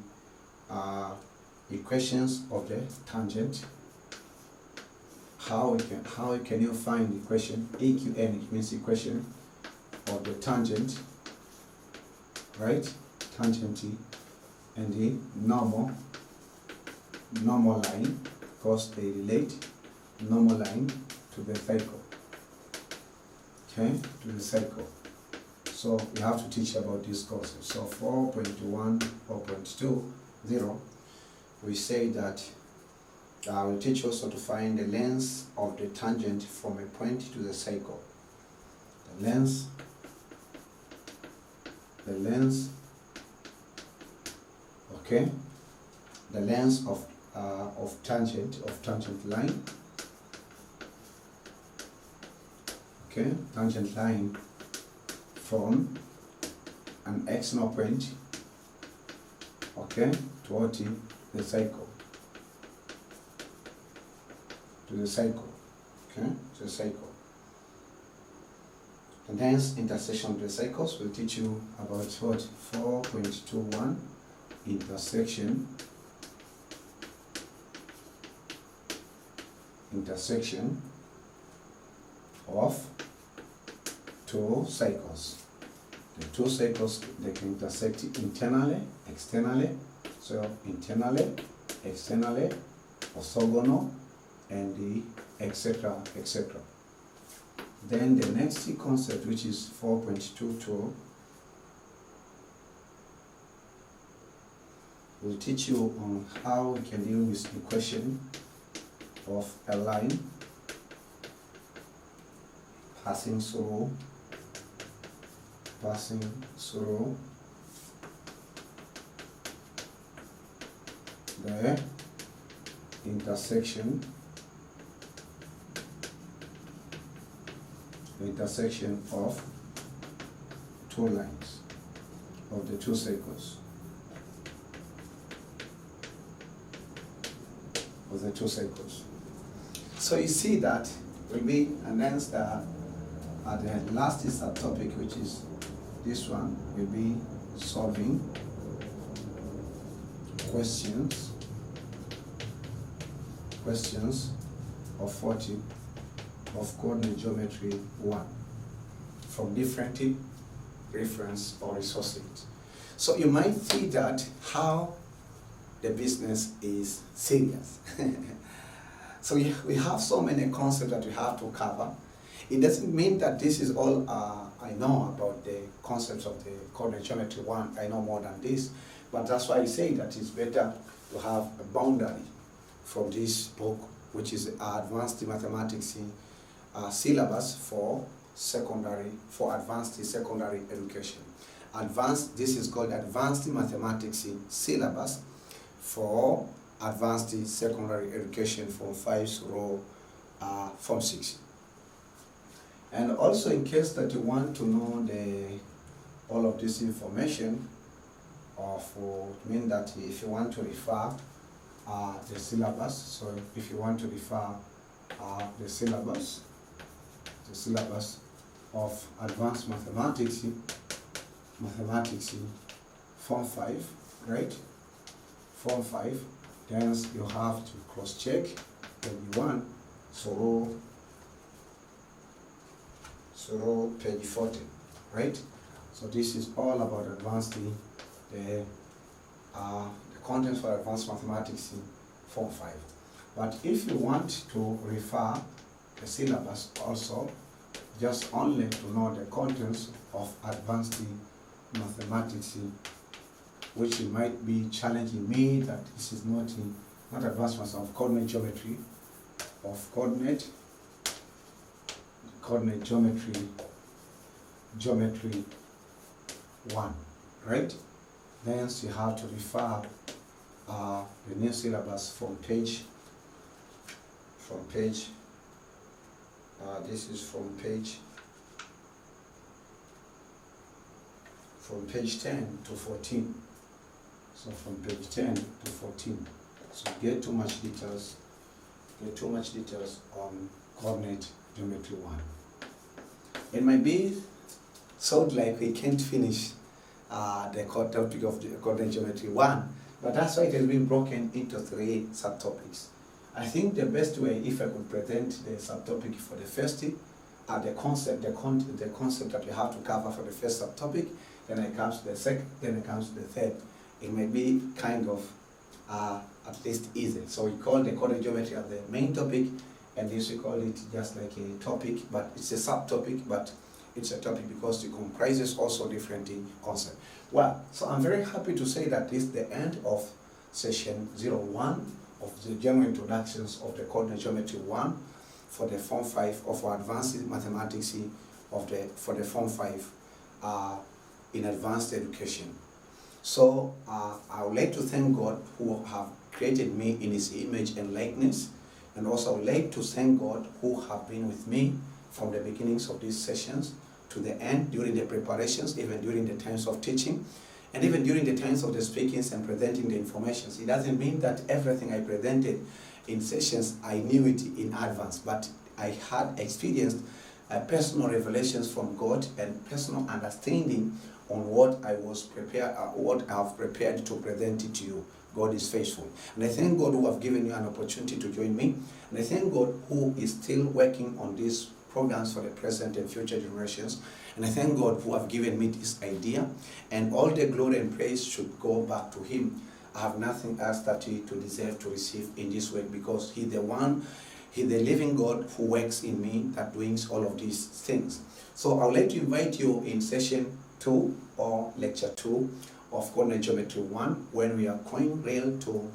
equations of the tangent. How can you find the equation EQN? It means equation of the tangent, right? Tangent and the normal line, because they relate normal line to the cycle. Okay, to the cycle. So we have to teach about this concept. So 4.1, 4.20, we say that we'll teach also to find the length of the tangent from a point to the cycle. The length, okay, the length of tangent line. Okay, tangent line from an external point, okay, toward the cycle, okay, to the cycle. And hence intersection of the cycles will teach you about what? 4.21 intersection of 2 cycles. The 2 cycles, they can intersect internally, externally. So internally, externally, orthogonal, and the etc. Then the next concept, which is 4.22, will teach you on how we can deal with the equation of a line passing through the intersection of 2 lines of the 2 cycles. So you see that will be, and then the last is a topic, which is this one, will be solving questions of 40 of coordinate geometry 1 from different reference or resources. So you might see that how the business is serious. So we have so many concepts that we have to cover, It doesn't mean that this is all I know about the concepts of the coordinate geometry 1. I know more than this, but that's why I say that it's better to have a boundary from this book, which is Advanced Mathematics Syllabus for advanced secondary education. This is called Advanced Mathematics Syllabus for advanced secondary education from 5 through Form 6. And also, in case that you want to know all of this information, mean that if you want to refer the syllabus, so if you want to refer the syllabus of Advanced Mathematics Form 5, right? Form 5, then you have to cross-check page 1, so page 40, right? So this is all about the contents for Advanced Mathematics in Form 5. But if you want to refer the syllabus also, just only to know the contents of Advanced Mathematics, which might be challenging me that this is not advanced mathematics of coordinate geometry, geometry 1, right? Then you have to refer the new syllabus from page this is from page 10 to 14. So from page 10 to 14. So get too much details on coordinate geometry 1. It might be sound like we can't finish the topic of the coordinate geometry 1, but that's why it has been broken into 3 subtopics. I think the best way, if I could present the subtopic for the first, the concept that we have to cover for the first subtopic, then it comes to the second, then it comes to the third. It may be kind of at least easy. So we call the coordinate geometry as the main topic, and this we call it just like a topic, but it's a subtopic, but it's a topic because it comprises also different concepts. Well, so I'm very happy to say that this is the end of session 01 of the general introductions of the coordinate geometry 1 for the Form 5 of our advanced mathematics for the Form 5 in advanced education. So I would like to thank God who have created me in His image and likeness, and also I would like to thank God who have been with me from the beginnings of these sessions to the end, during the preparations, even during the times of teaching, and even during the times of the speakings and presenting the information. It doesn't mean that everything I presented in sessions, I knew it in advance, but I had experienced personal revelations from God and personal understanding on what I was prepared, what I have prepared to present it to you. God is faithful. And I thank God who have given you an opportunity to join me. And I thank God who is still working on these programs for the present and future generations. And I thank God who have given me this idea. And all the glory and praise should go back to Him. I have nothing else that He to deserve to receive in this work, because He's the living God who works in me that doings all of these things. So I would like to invite you in session 2 or lecture 2 of coordinate geometry 1, when we are going real to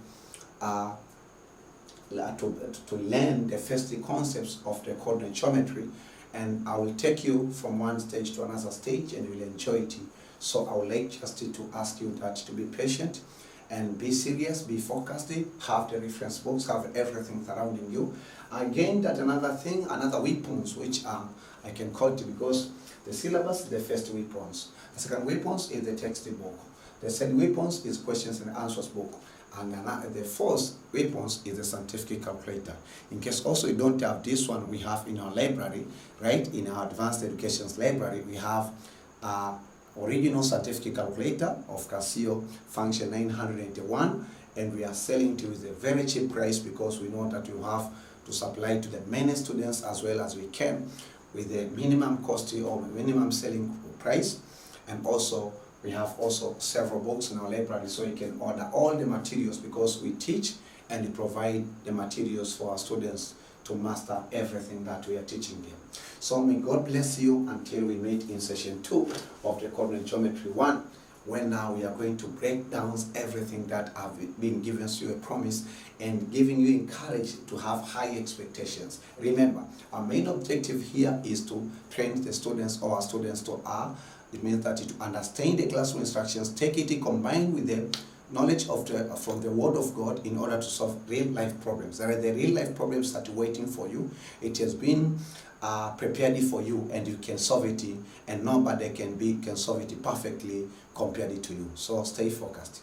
learn the first concepts of the coordinate geometry, and I will take you from one stage to another stage, and you will enjoy it. So I would like just to ask you that to be patient and be serious, be focused, have the reference books, have everything surrounding you. Again, that another thing, another weapons which I can call it, because the syllabus is the first weapons. The second weapons is the textbook. The third weapons is questions and answers book. And the fourth weapons is the scientific calculator. In case also you don't have this one, we have in our library, right? In our advanced education's library, we have original scientific calculator of Casio function 981, and we are selling it with a very cheap price, because we know that you have to supply to the many students as well as we can with the minimum cost or minimum selling price. And also we have also several books in our library, so you can order all the materials, because we teach and we provide the materials for our students to master everything that we are teaching them. So may God bless you until we meet in session 2 of the Coordinate Geometry 1, when now we are going to break down everything that have been given to you a promise and giving you encouraged to have high expectations. Remember, our main objective here is to train the students or our students to it means that to understand the classroom instructions, take it combined with the knowledge of from the Word of God in order to solve real life problems. There are the real life problems that are waiting for you. It has been prepared for you, and you can solve it, and nobody can solve it perfectly compared to you. So stay focused.